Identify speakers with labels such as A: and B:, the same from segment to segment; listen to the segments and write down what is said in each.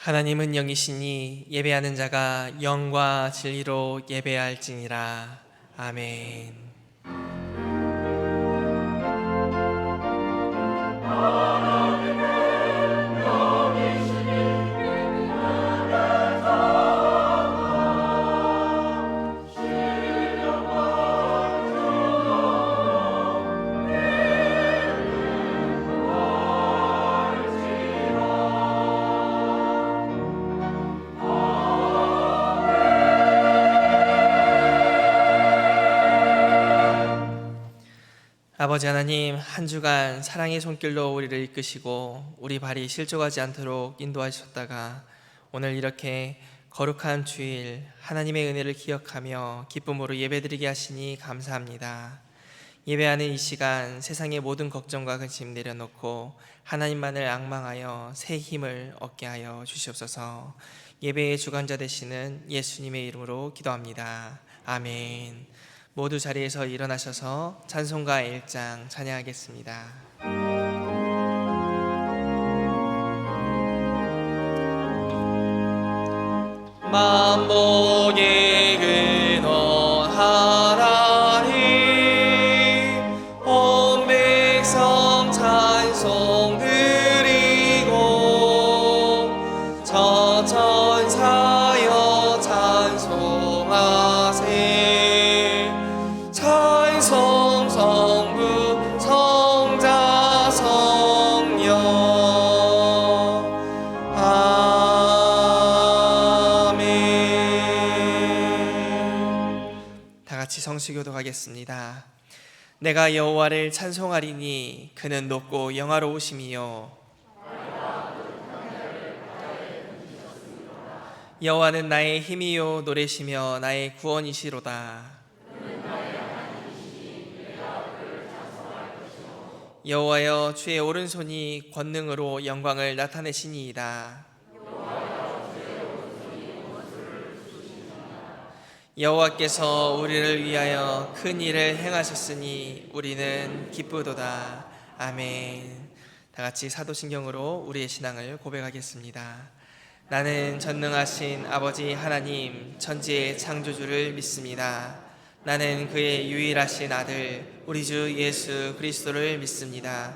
A: 하나님은 영이시니 예배하는 자가 영과 진리로 예배할지니라. 아멘. 아버지 하나님, 한 주간 사랑의 손길로 우리를 이끄시고 우리 발이 실족하지 않도록 인도하셨다가 오늘 이렇게 거룩한 주일 하나님의 은혜를 기억하며 기쁨으로 예배드리게 하시니 감사합니다. 예배하는 이 시간 세상의 모든 걱정과 근심 내려놓고 하나님만을 앙망하여 새 힘을 얻게 하여 주시옵소서. 예배의 주관자 되시는 예수님의 이름으로 기도합니다. 아멘. 모두 자리에서 일어나셔서 찬송가 1장 찬양하겠습니다. 만복의 근원 하나님, 온 백성 찬송 드리고 저천사여 찬송하세. 찬송 성부 성자 성령. 아멘. 다 같이 성수교독하겠습니다. 내가 여호와를 찬송하리니 그는 높고 영화로우심이요 여호와는 나의 힘이요 노래시며 나의 구원이시로다. 여호와여, 주의 오른손이 권능으로 영광을 나타내시니이다. 여호와께서 우리를 위하여 큰 일을 행하셨으니 우리는 기쁘도다. 아멘. 다 같이 사도신경으로 우리의 신앙을 고백하겠습니다. 나는 전능하신 아버지 하나님 천지의 창조주를 믿습니다. 나는 그의 유일하신 아들 우리 주 예수 그리스도를 믿습니다.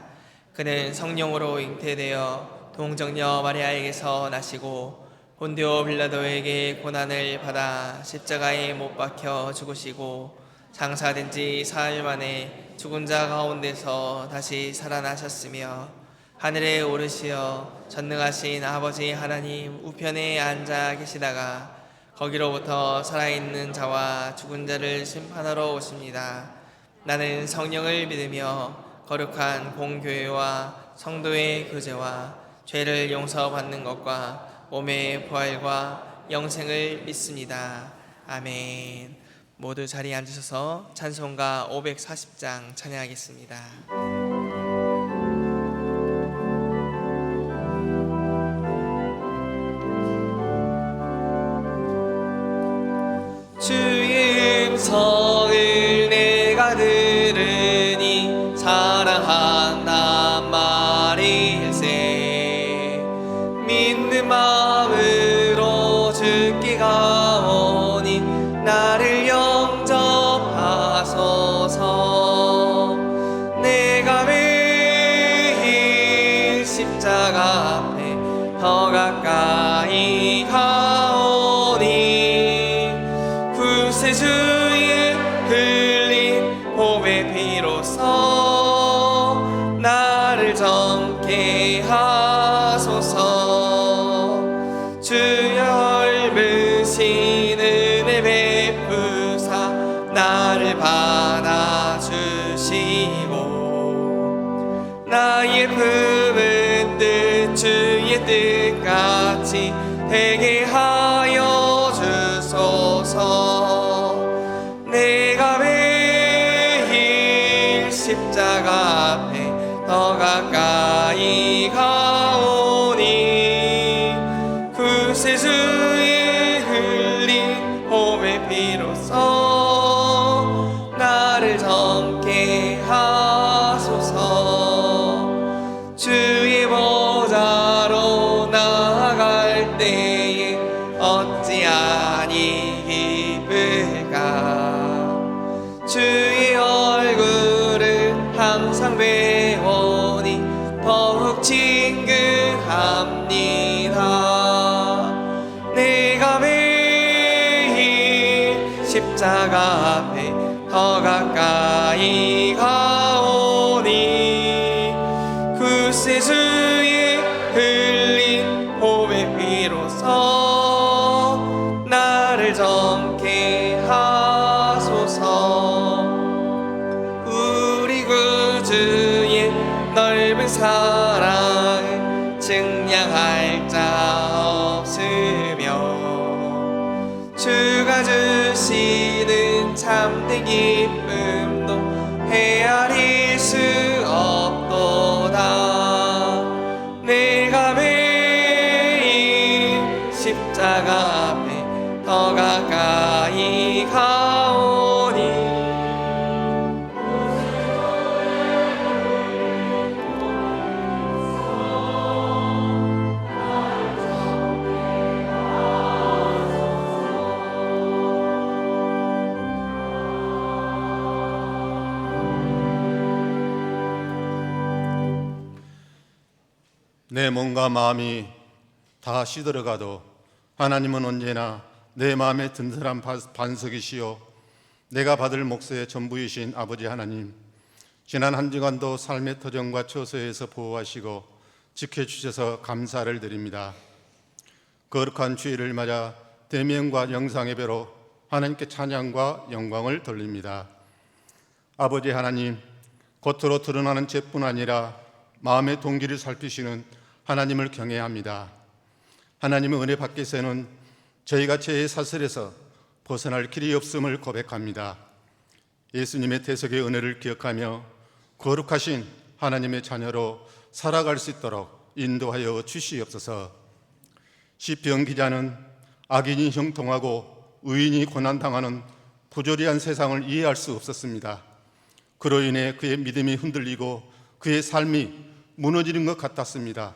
A: 그는 성령으로 잉태되어 동정녀 마리아에게서 나시고 본디오 빌라도에게 고난을 받아 십자가에 못 박혀 죽으시고 장사된 지 사흘 만에 죽은 자 가운데서 다시 살아나셨으며 하늘에 오르시어 전능하신 아버지 하나님 우편에 앉아 계시다가 거기로부터 살아있는 자와 죽은 자를 심판하러 오십니다. 나는 성령을 믿으며 거룩한 공교회와 성도의 교제와 죄를 용서받는 것과 몸의 부활과 영생을 믿습니다. 아멘. 모두 자리에 앉으셔서 찬송가 540장 찬양하겠습니다. 주의 음성을 내가 들으니 사랑한단 말일세. 믿는 마음으로 주께 가오니 나를 영접하소서. 내가 매일 십자가 앞에 더 가까이 가오니 구세주의 흘린 보배 피로써 나를 젊게 하소서. 주여 넓으신 은혜 베푸사 나를 받아주시고 나의 품은 뜻 주의 뜻같이 되게 하여 주소서. 내가 매일 십자가 앞에 더 가까이 가오니 구세주의 흘린 보배 피로써 나를 젊게 하소서. 주의 보좌로 나아갈 할 때에 어찌하니 기쁠까. 주의 얼굴을 항상 배우니 더욱 친근합니다. 내가 매일 십자가 앞에 더 가까이 가오니 그새 주의 흘린 보배 비로소 나를 젊게 하소서. 우리 구주의 넓은 사랑을 증량할 자 없으며 주가 주시는 참된 기쁨도 헤아릴 수 없도다. 내가 매일 십자가 앞에 더 가까이 가오니
B: 내 몸과 마음이 다 시들어가도 하나님은 언제나 내 마음의 든든한 반석이시요 내가 받을 몫의 전부이신 아버지 하나님, 지난 한 주간도 삶의 터전과 처소에서 보호하시고 지켜주셔서 감사를 드립니다. 거룩한 주일을 맞아 대면과 영상예배로 하나님께 찬양과 영광을 돌립니다. 아버지 하나님, 겉으로 드러나는 죄뿐 아니라 마음의 동기를 살피시는 하나님을 경외합니다. 하나님의 은혜 밖에서는 저희가 죄의 사슬에서 벗어날 길이 없음을 고백합니다. 예수님의 대속의 은혜를 기억하며 거룩하신 하나님의 자녀로 살아갈 수 있도록 인도하여 주시옵소서. 시편 기자는 악인이 형통하고 의인이 고난당하는 부조리한 세상을 이해할 수 없었습니다. 그로 인해 그의 믿음이 흔들리고 그의 삶이 무너지는 것 같았습니다.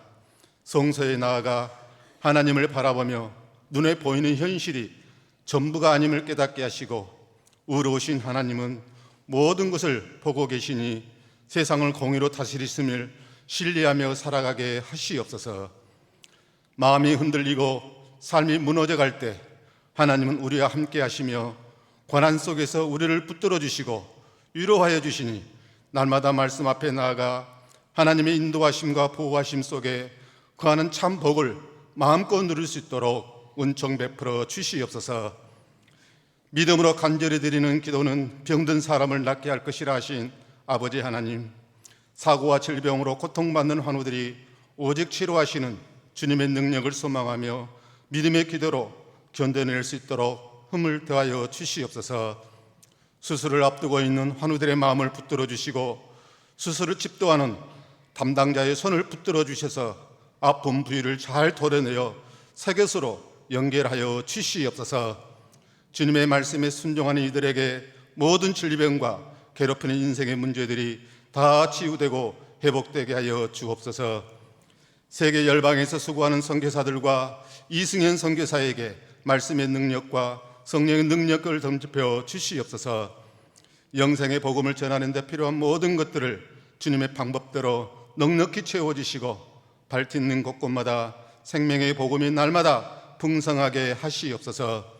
B: 성서에 나아가 하나님을 바라보며 눈에 보이는 현실이 전부가 아님을 깨닫게 하시고 의로우신 하나님은 모든 것을 보고 계시니 세상을 공의로 다스리심을 신뢰하며 살아가게 하시옵소서. 마음이 흔들리고 삶이 무너져갈 때 하나님은 우리와 함께 하시며 고난 속에서 우리를 붙들어 주시고 위로하여 주시니 날마다 말씀 앞에 나아가 하나님의 인도하심과 보호하심 속에 거하는 참 복을 마음껏 누릴 수 있도록 은총 베풀어 주시옵소서. 믿음으로 간절히 드리는 기도는 병든 사람을 낫게 할 것이라 하신 아버지 하나님, 사고와 질병으로 고통받는 환우들이 오직 치료하시는 주님의 능력을 소망하며 믿음의 기도로 견뎌낼 수 있도록 힘을 더하여 주시옵소서. 수술을 앞두고 있는 환우들의 마음을 붙들어 주시고 수술을 집도하는 담당자의 손을 붙들어 주셔서 아픈 부위를 잘 도려내어 새 것으로 연결하여 주시옵소서. 주님의 말씀에 순종하는 이들에게 모든 질병과 괴롭히는 인생의 문제들이 다 치유되고 회복되게 하여 주옵소서. 세계 열방에서 수고하는 선교사들과 이승현 선교사에게 말씀의 능력과 성령의 능력을 덤집혀 주시옵소서. 영생의 복음을 전하는 데 필요한 모든 것들을 주님의 방법대로 넉넉히 채워주시고 발딛는 곳곳마다 생명의 복음이 날마다 풍성하게 하시옵소서.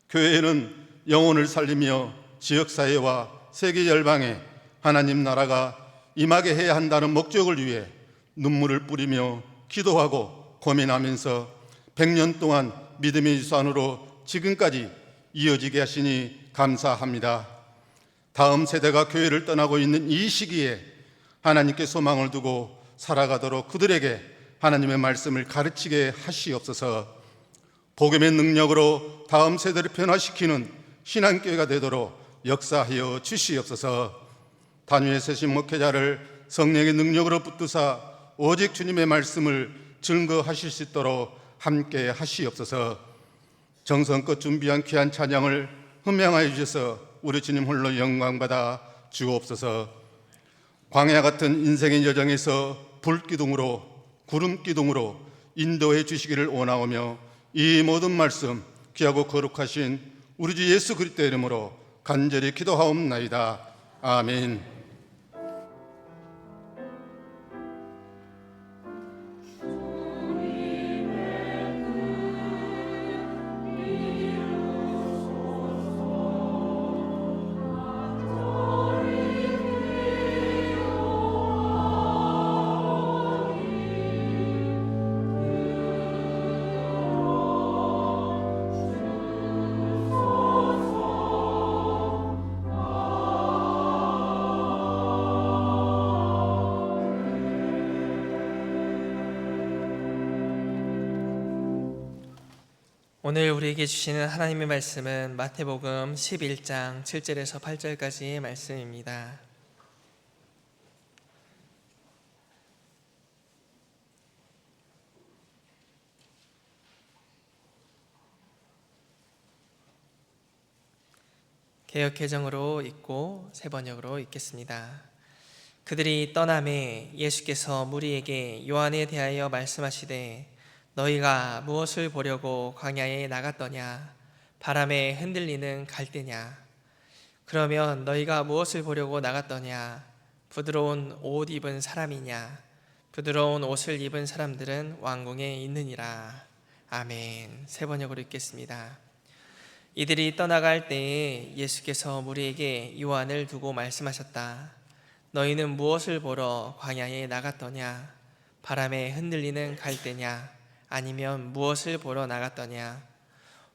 B: 교회는 영혼을 살리며 지역사회와 세계 열방에 하나님 나라가 임하게 해야 한다는 목적을 위해 눈물을 뿌리며 기도하고 고민하면서 100년 동안 믿음의 유산으로 지금까지 이어지게 하시니 감사합니다. 다음 세대가 교회를 떠나고 있는 이 시기에 하나님께 소망을 두고 살아가도록 그들에게 하나님의 말씀을 가르치게 하시옵소서. 복음의 능력으로 다음 세대를 변화시키는 신앙교회가 되도록 역사하여 주시옵소서. 단위의 세신 목회자를 성령의 능력으로 붙드사 오직 주님의 말씀을 증거하실 수 있도록 함께 하시옵소서. 정성껏 준비한 귀한 찬양을 흠양하여 주셔서 우리 주님 홀로 영광받아 주옵소서. 광야 같은 인생의 여정에서 불기둥으로 구름기둥으로 인도해 주시기를 원하오며 이 모든 말씀 귀하고 거룩하신 우리 주 예수 그리스도의 이름으로 간절히 기도하옵나이다. 아멘.
A: 오늘 우리에게 주시는 하나님의 말씀은 마태복음 11장 7절에서 8절까지의 말씀입니다. 개역개정으로 읽고 새 번역으로 읽겠습니다. 그들이 떠나매 예수께서 무리에게 요한에 대하여 말씀하시되 너희가 무엇을 보려고 광야에 나갔더냐? 바람에 흔들리는 갈대냐? 그러면 너희가 무엇을 보려고 나갔더냐? 부드러운 옷 입은 사람이냐? 부드러운 옷을 입은 사람들은 왕궁에 있느니라. 아멘. 새 번역으로 읽겠습니다. 이들이 떠나갈 때에 예수께서 무리에게 요한을 두고 말씀하셨다. 너희는 무엇을 보러 광야에 나갔더냐? 바람에 흔들리는 갈대냐? 아니면 무엇을 보러 나갔더냐?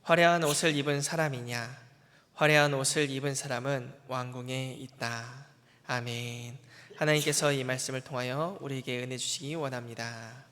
A: 화려한 옷을 입은 사람이냐? 화려한 옷을 입은 사람은 왕궁에 있다. 아멘. 하나님께서 이 말씀을 통하여 우리에게 은혜 주시기 원합니다.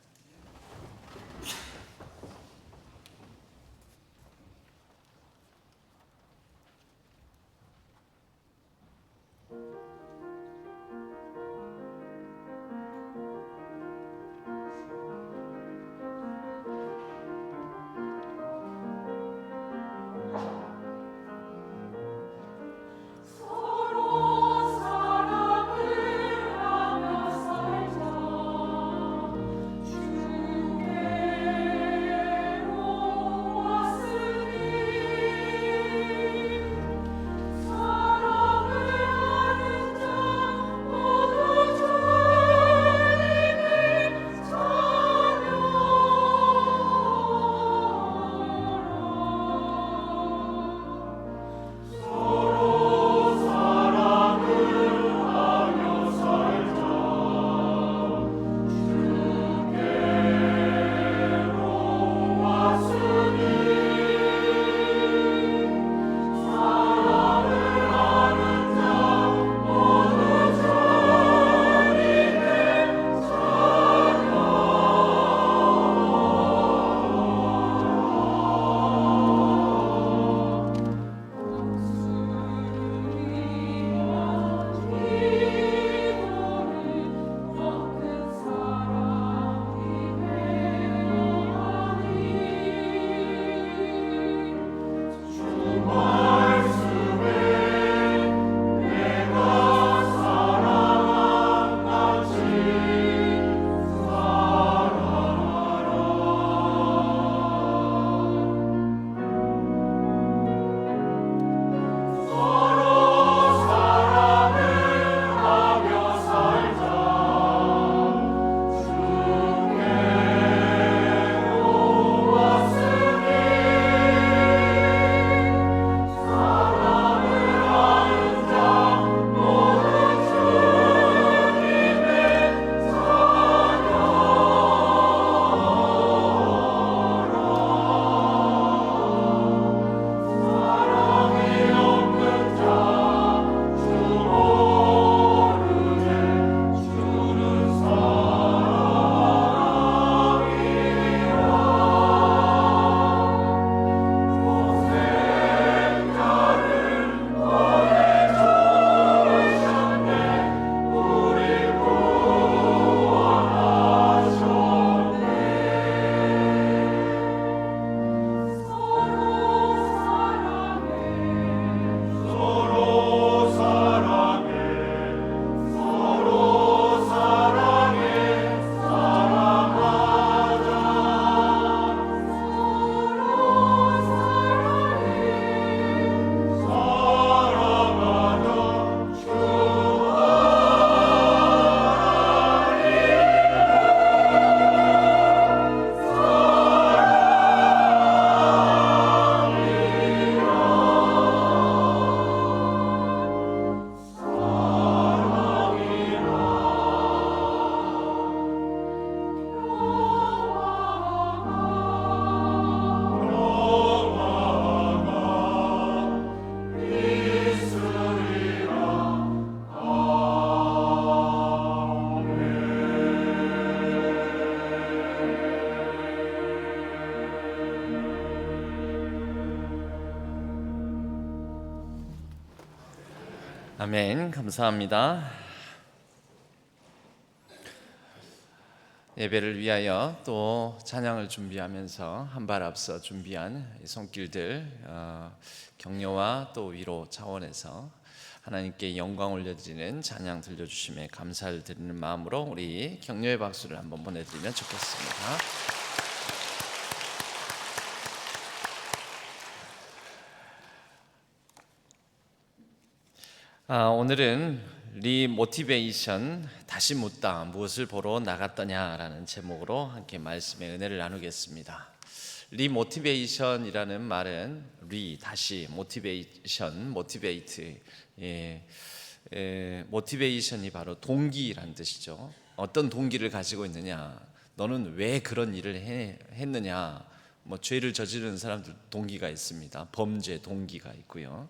C: 아멘. 감사합니다. 예배를 위하여 또 찬양을 준비하면서 한 발 앞서 준비한 이 손길들 격려와 또 위로 차원에서 하나님께 영광 올려드리는 찬양 들려주심에 감사를 드리는 마음으로 우리 격려의 박수를 한번 보내드리면 좋겠습니다. 오늘은 리모티베이션, 다시 묻다, 무엇을 보러 나갔더냐라는 제목으로 함께 말씀의 은혜를 나누겠습니다. 리모티베이션이라는 말은 다시, 모티베이션, 모티베이트, 모티베이션이 바로 동기라는 뜻이죠. 어떤 동기를 가지고 있느냐, 너는 왜 그런 일을 했느냐. 죄를 저지르는 사람들 동기가 있습니다. 범죄 동기가 있고요.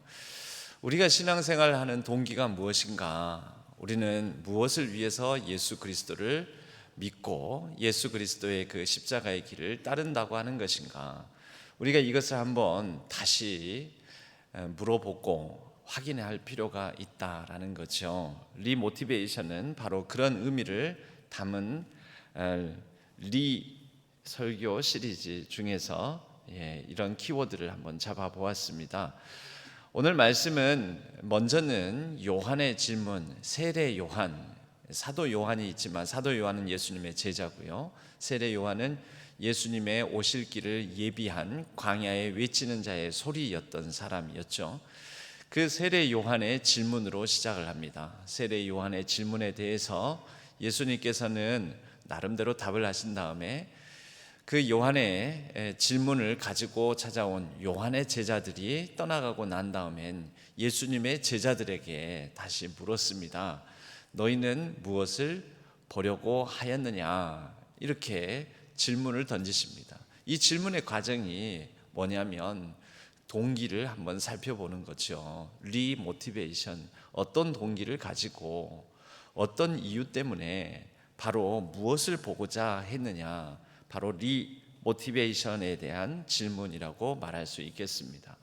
C: 우리가 신앙생활을 하는 동기가 무엇인가? 우리는 무엇을 위해서 예수 그리스도를 믿고 예수 그리스도의 그 십자가의 길을 따른다고 하는 것인가? 우리가 이것을 한번 다시 물어보고 확인해야 할 필요가 있다라는 거죠. 리모티베이션은 바로 그런 의미를 담은 리 설교 시리즈 중에서 이런 키워드를 한번 잡아보았습니다. 오늘 말씀은 먼저는 요한의 질문, 세례 요한, 사도 요한이 있지만 사도 요한은 예수님의 제자고요. 세례 요한은 예수님의 오실 길을 예비한 광야에 외치는 자의 소리였던 사람이었죠. 그 세례 요한의 질문으로 시작을 합니다. 세례 요한의 질문에 대해서 예수님께서는 나름대로 답을 하신 다음에 그 요한의 질문을 가지고 찾아온 요한의 제자들이 떠나가고 난 다음엔 예수님의 제자들에게 다시 물었습니다. 너희는 무엇을 보려고 하였느냐? 이렇게 질문을 던지십니다. 이 질문의 과정이 뭐냐면 동기를 한번 살펴보는 거죠. 리모티베이션, 어떤 동기를 가지고 어떤 이유 때문에 바로 무엇을 보고자 했느냐, 바로 리모티베이션에 대한 질문이라고 말할 수 있겠습니다.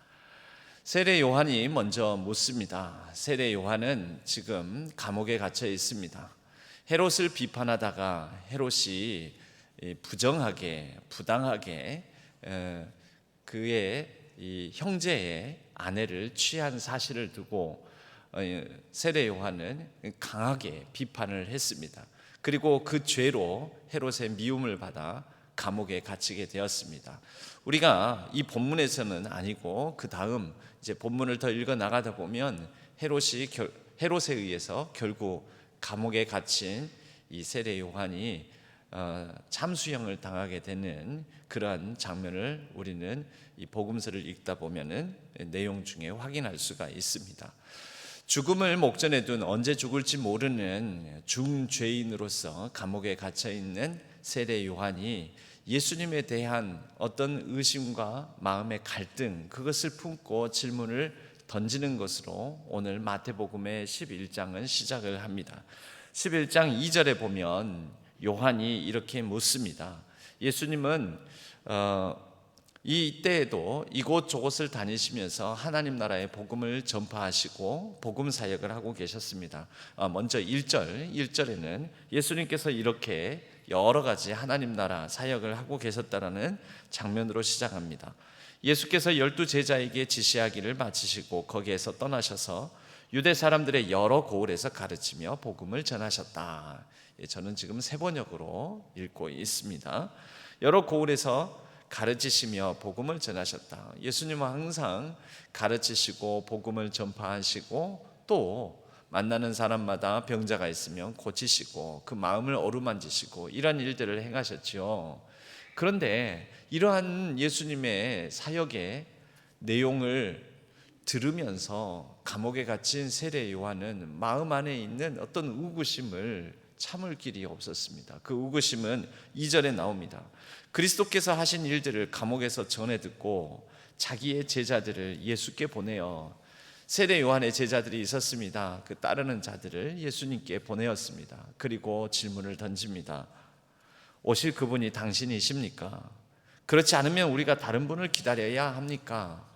C: 세례 요한이 먼저 묻습니다. 세례 요한은 지금 감옥에 갇혀 있습니다. 헤롯을 비판하다가 헤롯이 부정하게, 부당하게 그의 이 형제의 아내를 취한 사실을 두고 세례 요한은 강하게 비판을 했습니다. 그리고 그 죄로 헤롯의 미움을 받아 감옥에 갇히게 되었습니다. 우리가 이 본문에서는 아니고 그 다음 이제 본문을 더 읽어 나가다 보면 헤롯에 의해서 결국 감옥에 갇힌 이 세례 요한이 참수형을 당하게 되는 그러한 장면을 우리는 이 복음서를 읽다 보면은 내용 중에 확인할 수가 있습니다. 죽음을 목전에 둔 언제 죽을지 모르는 중죄인으로서 감옥에 갇혀 있는 세례 요한이 예수님에 대한 어떤 의심과 마음의 갈등, 그것을 품고 질문을 던지는 것으로 오늘 마태복음의 11장은 시작을 합니다. 11장 2절에 보면 요한이 이렇게 묻습니다. 예수님은 이때에도 이곳저곳을 다니시면서 하나님 나라의 복음을 전파하시고 복음 사역을 하고 계셨습니다. 먼저 1절에는 예수님께서 이렇게 여러 가지 하나님 나라 사역을 하고 계셨다라는 장면으로 시작합니다. 예수께서 12 제자에게 지시하기를 마치시고 거기에서 떠나셔서 유대 사람들의 여러 고을에서 가르치며 복음을 전하셨다. 저는 지금 세 번역으로 읽고 있습니다. 여러 고을에서 가르치시며 복음을 전하셨다. 예수님은 항상 가르치시고 복음을 전파하시고 또 만나는 사람마다 병자가 있으면 고치시고 그 마음을 어루만지시고 이런 일들을 행하셨죠. 그런데 이러한 예수님의 사역의 내용을 들으면서 감옥에 갇힌 세례 요한은 마음 안에 있는 어떤 우구심을 참을 길이 없었습니다. 그 우구심은 2절에 나옵니다. 그리스도께서 하신 일들을 감옥에서 전해 듣고 자기의 제자들을 예수께 보내어, 세례 요한의 제자들이 있었습니다. 그 따르는 자들을 예수님께 보내었습니다. 그리고 질문을 던집니다. 오실 그분이 당신이십니까? 그렇지 않으면 우리가 다른 분을 기다려야 합니까?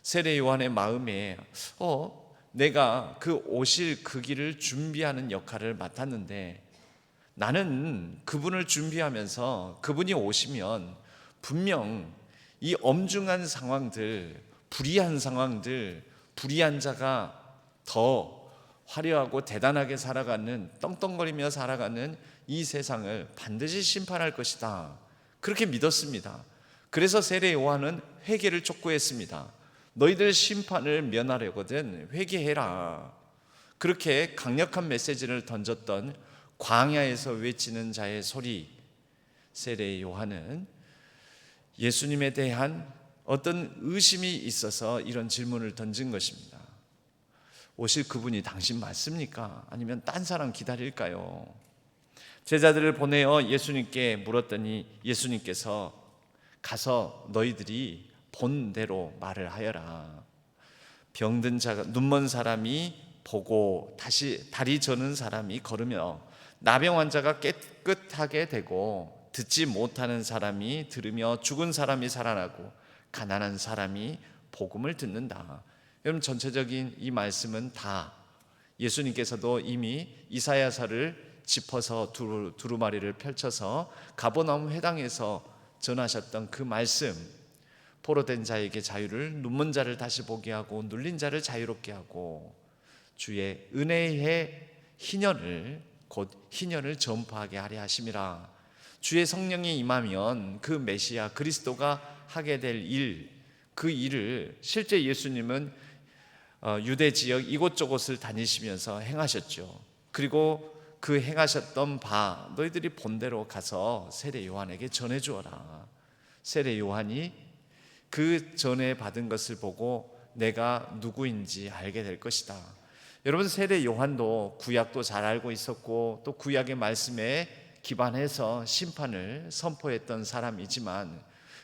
C: 세례 요한의 마음에 내가 그 오실 그 길을 준비하는 역할을 맡았는데 나는 그분을 준비하면서 그분이 오시면 분명 이 엄중한 상황들, 불의한 상황들, 불의한 자가 더 화려하고 대단하게 살아가는, 떵떵거리며 살아가는 이 세상을 반드시 심판할 것이다. 그렇게 믿었습니다. 그래서 세례 요한은 회개를 촉구했습니다. 너희들 심판을 면하려거든 회개해라. 그렇게 강력한 메시지를 던졌던 광야에서 외치는 자의 소리, 세례 요한은 예수님에 대한 어떤 의심이 있어서 이런 질문을 던진 것입니다. 오실 그분이 당신 맞습니까? 아니면 딴 사람 기다릴까요? 제자들을 보내어 예수님께 물었더니 예수님께서 가서 너희들이 본 대로 말을 하여라. 병든 자가, 눈먼 사람이 보고 다시 다리 저는 사람이 걸으며 나병 환자가 깨끗하게 되고 듣지 못하는 사람이 들으며 죽은 사람이 살아나고 가난한 사람이 복음을 듣는다. 여러분, 전체적인 이 말씀은 다 예수님께서도 이미 이사야서를 짚어서 두루마리를 펼쳐서 가버나움 회당에서 전하셨던 그 말씀, 포로된 자에게 자유를, 눈먼 자를 다시 보게 하고 눌린 자를 자유롭게 하고 주의 은혜의 희년을, 곧 희년을 전파하게 하려 하심이라. 주의 성령이 임하면 그 메시아 그리스도가 하게 될 일, 그 일을 실제 예수님은 유대 지역 이곳저곳을 다니시면서 행하셨죠. 그리고 그 행하셨던 바 너희들이 본 대로 가서 세례 요한에게 전해 주어라. 세례 요한이 그 전에 받은 것을 보고 내가 누구인지 알게 될 것이다. 여러분, 세례 요한도 구약도 잘 알고 있었고 또 구약의 말씀에 기반해서 심판을 선포했던 사람이지만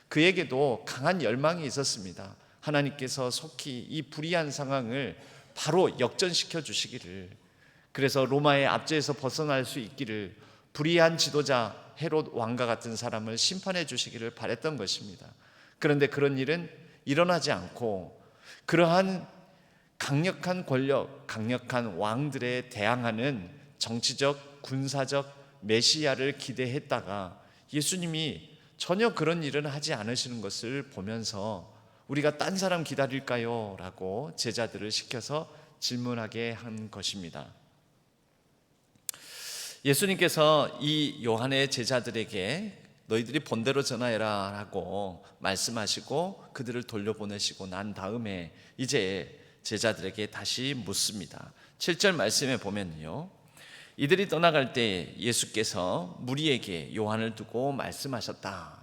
C: 그에게도 강한 열망이 있었습니다. 하나님께서 속히 이 불의한 상황을 바로 역전시켜 주시기를, 그래서 로마의 압제에서 벗어날 수 있기를, 불의한 지도자 헤롯 왕과 같은 사람을 심판해 주시기를 바랬던 것입니다. 그런데 그런 일은 일어나지 않고 그러한 강력한 권력, 강력한 왕들에 대항하는 정치적, 군사적 메시아를 기대했다가 예수님이 전혀 그런 일은 하지 않으시는 것을 보면서 우리가 딴 사람 기다릴까요? 라고 제자들을 시켜서 질문하게 한 것입니다. 예수님께서 이 요한의 제자들에게 너희들이 본대로 전하여라 라고 말씀하시고 그들을 돌려보내시고 난 다음에 이제 제자들에게 다시 묻습니다. 7절 말씀에 보면요, 이들이 떠나갈 때 예수께서 무리에게 요한을 두고 말씀하셨다.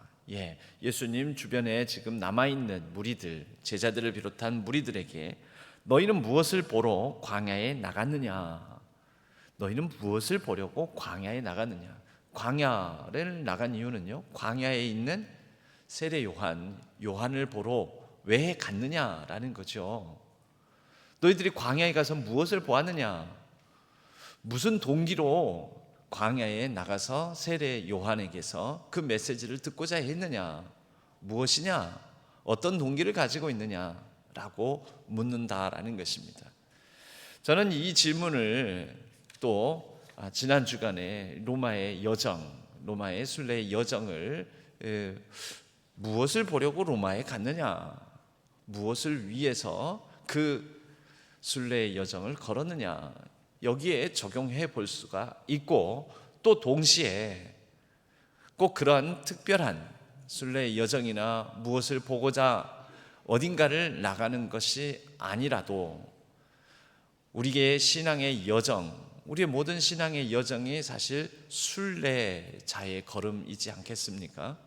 C: 예수님 주변에 지금 남아있는 무리들, 제자들을 비롯한 무리들에게 너희는 무엇을 보러 광야에 나갔느냐? 너희는 무엇을 보려고 광야에 나갔느냐? 광야를 나간 이유는요, 광야에 있는 세례 요한을 보러 왜 갔느냐라는 거죠. 너희들이 광야에 가서 무엇을 보았느냐? 무슨 동기로 광야에 나가서 세례 요한에게서 그 메시지를 듣고자 했느냐? 무엇이냐? 어떤 동기를 가지고 있느냐라고 묻는다라는 것입니다. 저는 이 질문을 또 지난 주간에 로마의 순례의 여정을 무엇을 보려고 로마에 갔느냐, 무엇을 위해서 그 순례의 여정을 걸었느냐, 여기에 적용해 볼 수가 있고, 또 동시에 꼭 그러한 특별한 순례의 여정이나 무엇을 보고자 어딘가를 나가는 것이 아니라도 우리의 신앙의 여정, 우리의 모든 신앙의 여정이 사실 순례자의 걸음이지 않겠습니까?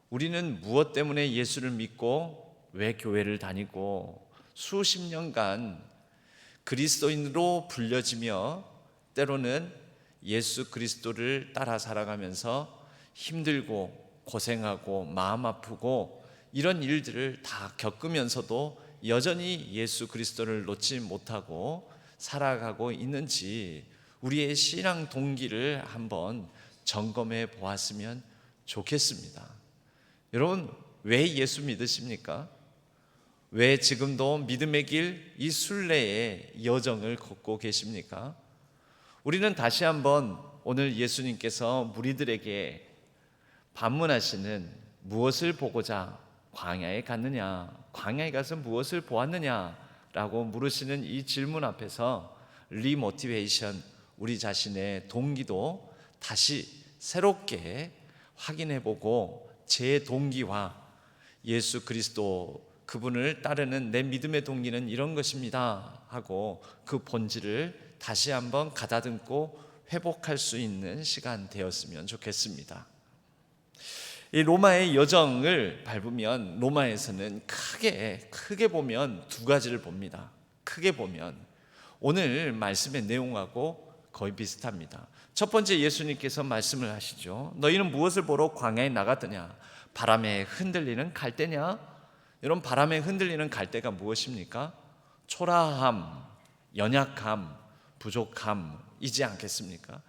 C: 우리는 무엇 때문에 예수를 믿고 왜 교회를 다니고 수십 년간 그리스도인으로 불려지며 때로는 예수 그리스도를 따라 살아가면서 힘들고 고생하고 마음 아프고 이런 일들을 다 겪으면서도 여전히 예수 그리스도를 놓지 못하고 살아가고 있는지 우리의 신앙 동기를 한번 점검해 보았으면 좋겠습니다. 여러분, 왜 예수 믿으십니까? 왜 지금도 믿음의 길, 이 순례의 여정을 걷고 계십니까? 우리는 다시 한번 오늘 예수님께서 무리들에게 반문하시는 무엇을 보고자 광야에 갔느냐, 광야에 가서 무엇을 보았느냐 라고 물으시는 이 질문 앞에서 리모티베이션, 우리 자신의 동기도 다시 새롭게 확인해보고 제 동기와 예수 그리스도 그분을 따르는 내 믿음의 동기는 이런 것입니다 하고 그 본질을 다시 한번 가다듬고 회복할 수 있는 시간 되었으면 좋겠습니다. 이 로마의 여정을 밟으면 로마에서는 크게 보면 두 가지를 봅니다. 크게 보면 오늘 말씀의 내용하고 거의 비슷합니다. 첫 번째, 예수님께서 말씀을 하시죠. 너희는 무엇을 보러 광야에 나갔더냐? 바람에 흔들리는 갈대냐? 여러분, 바람에 흔들리는 갈대가 무엇입니까? 초라함, 연약함, 부족함이지 않겠습니까?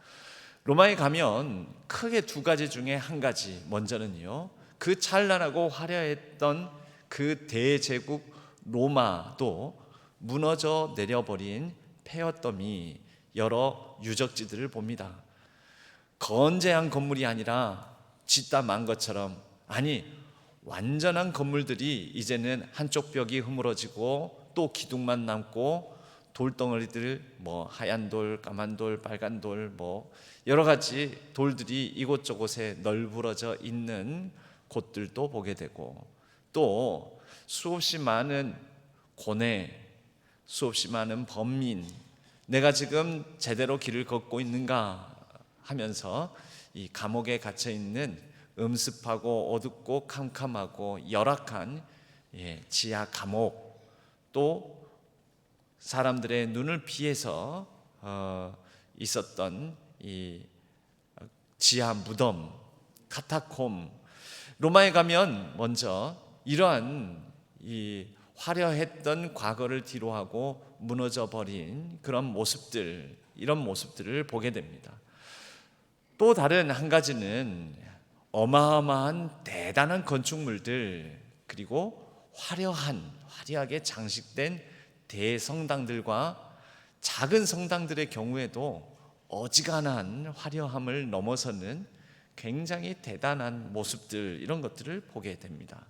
C: 로마에 가면 크게 두 가지 중에 한 가지, 먼저는요, 그 찬란하고 화려했던 그 대제국 로마도 무너져 내려버린 폐허더미 여러 유적지들을 봅니다. 건재한 건물이 아니라 짓다 만 것처럼, 아니 완전한 건물들이 이제는 한쪽 벽이 허물어지고 또 기둥만 남고 돌덩어리들, 하얀 돌, 까만 돌, 빨간 돌, 여러 가지 돌들이 이곳저곳에 널브러져 있는 곳들도 보게 되고, 또 수없이 많은 고뇌, 수없이 많은 범민, 내가 지금 제대로 길을 걷고 있는가 하면서 이 감옥에 갇혀 있는 음습하고 어둡고 캄캄하고 열악한 지하 감옥, 또 사람들의 눈을 피해서 있었던 이 지하 무덤, 카타콤. 로마에 가면 먼저 이러한 이 화려했던 과거를 뒤로하고 무너져 버린 그런 모습들, 이런 모습들을 보게 됩니다. 또 다른 한 가지는 어마어마한 대단한 건축물들, 그리고 화려하게 장식된 대성당들과 작은 성당들의 경우에도 어지간한 화려함을 넘어서는 굉장히 대단한 모습들, 이런 것들을 보게 됩니다.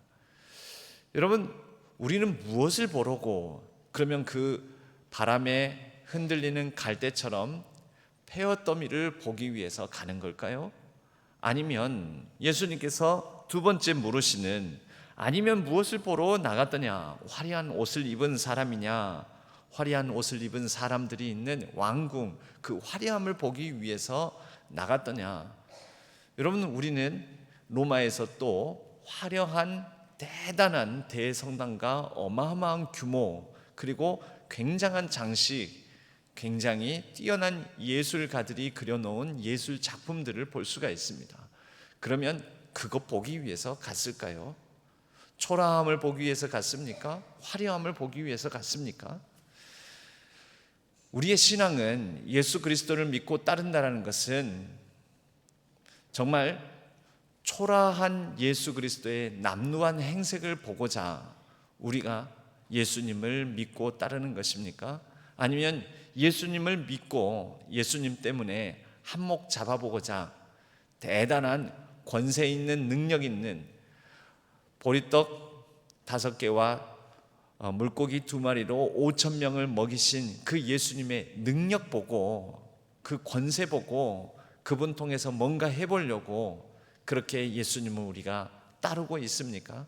C: 여러분, 우리는 무엇을 보려고, 그러면 그 바람에 흔들리는 갈대처럼 폐허더미를 보기 위해서 가는 걸까요? 아니면 예수님께서 두 번째 물으시는, 아니면 무엇을 보러 나갔더냐? 화려한 옷을 입은 사람이냐? 화려한 옷을 입은 사람들이 있는 왕궁, 그 화려함을 보기 위해서 나갔더냐? 여러분, 우리는 로마에서 또 화려한 대단한 대성당과 어마어마한 규모, 그리고 굉장한 장식, 굉장히 뛰어난 예술가들이 그려놓은 예술 작품들을 볼 수가 있습니다. 그러면 그것 보기 위해서 갔을까요? 초라함을 보기 위해서 갔습니까? 화려함을 보기 위해서 갔습니까? 우리의 신앙은 예수 그리스도를 믿고 따른다는 것은 정말 초라한 예수 그리스도의 남루한 행색을 보고자 우리가 예수님을 믿고 따르는 것입니까? 아니면 예수님을 믿고 예수님 때문에 한몫 잡아보고자 대단한 권세 있는, 능력 있는 보리떡 5개와 물고기 2마리로 5,000명을 먹이신 그 예수님의 능력 보고, 그 권세 보고 그분 통해서 뭔가 해보려고 그렇게 예수님을 우리가 따르고 있습니까?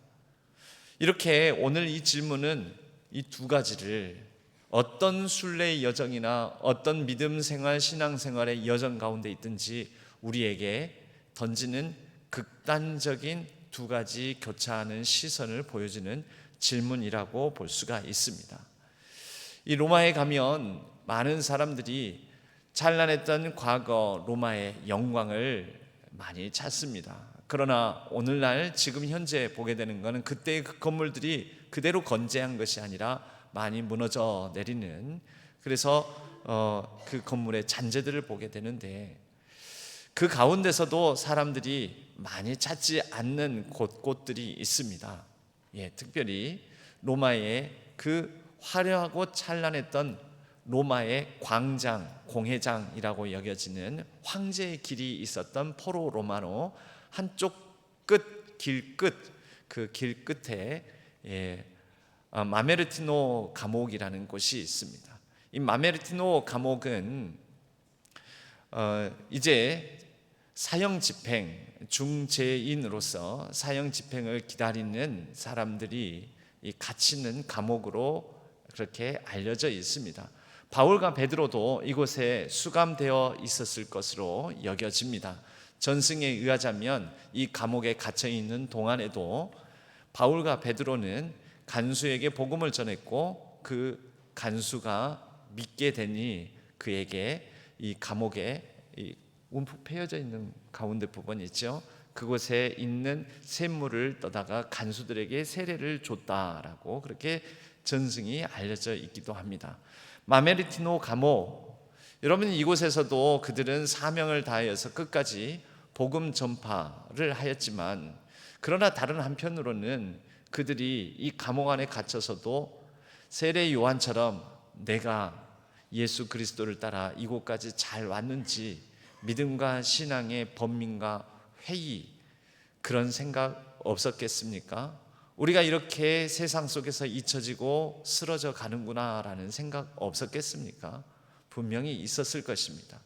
C: 이렇게 오늘 이 질문은 이 두 가지를 어떤 순례의 여정이나 어떤 믿음 생활, 신앙 생활의 여정 가운데 있든지 우리에게 던지는 극단적인 두 가지 교차하는 시선을 보여주는 질문이라고 볼 수가 있습니다. 이 로마에 가면 많은 사람들이 찬란했던 과거 로마의 영광을 많이 찾습니다. 그러나 오늘날 지금 현재 보게 되는 것은 그때의 그 건물들이 그대로 건재한 것이 아니라 많이 무너져 내리는, 그래서 그 건물의 잔재들을 보게 되는데, 그 가운데서도 사람들이 많이 찾지 않는 곳들이 있습니다. 특별히 로마의 그 화려하고 찬란했던 로마의 광장, 공회장이라고 여겨지는 황제의 길이 있었던 포로 로마노 한쪽 길 끝, 그 길 끝에 마메르티노 감옥이라는 곳이 있습니다. 이 마메르티노 감옥은 이제 사형 집행, 중죄인으로서 사형 집행을 기다리는 사람들이 갇히는 감옥으로 그렇게 알려져 있습니다. 바울과 베드로도 이곳에 수감되어 있었을 것으로 여겨집니다. 전승에 의하자면 이 감옥에 갇혀 있는 동안에도 바울과 베드로는 간수에게 복음을 전했고 그 간수가 믿게 되니 그에게 이 감옥에 움푹 패여져 있는 가운데 부분이 있죠. 그곳에 있는 샘물을 떠다가 간수들에게 세례를 줬다라고 그렇게 전승이 알려져 있기도 합니다. 마메르티노 감옥, 여러분 이곳에서도 그들은 사명을 다하여서 끝까지 복음 전파를 하였지만, 그러나 다른 한편으로는 그들이 이 감옥 안에 갇혀서도 세례 요한처럼 내가 예수 그리스도를 따라 이곳까지 잘 왔는지 믿음과 신앙의 번민과 회의, 그런 생각 없었겠습니까? 우리가 이렇게 세상 속에서 잊혀지고 쓰러져 가는구나라는 생각 없었겠습니까? 분명히 있었을 것입니다.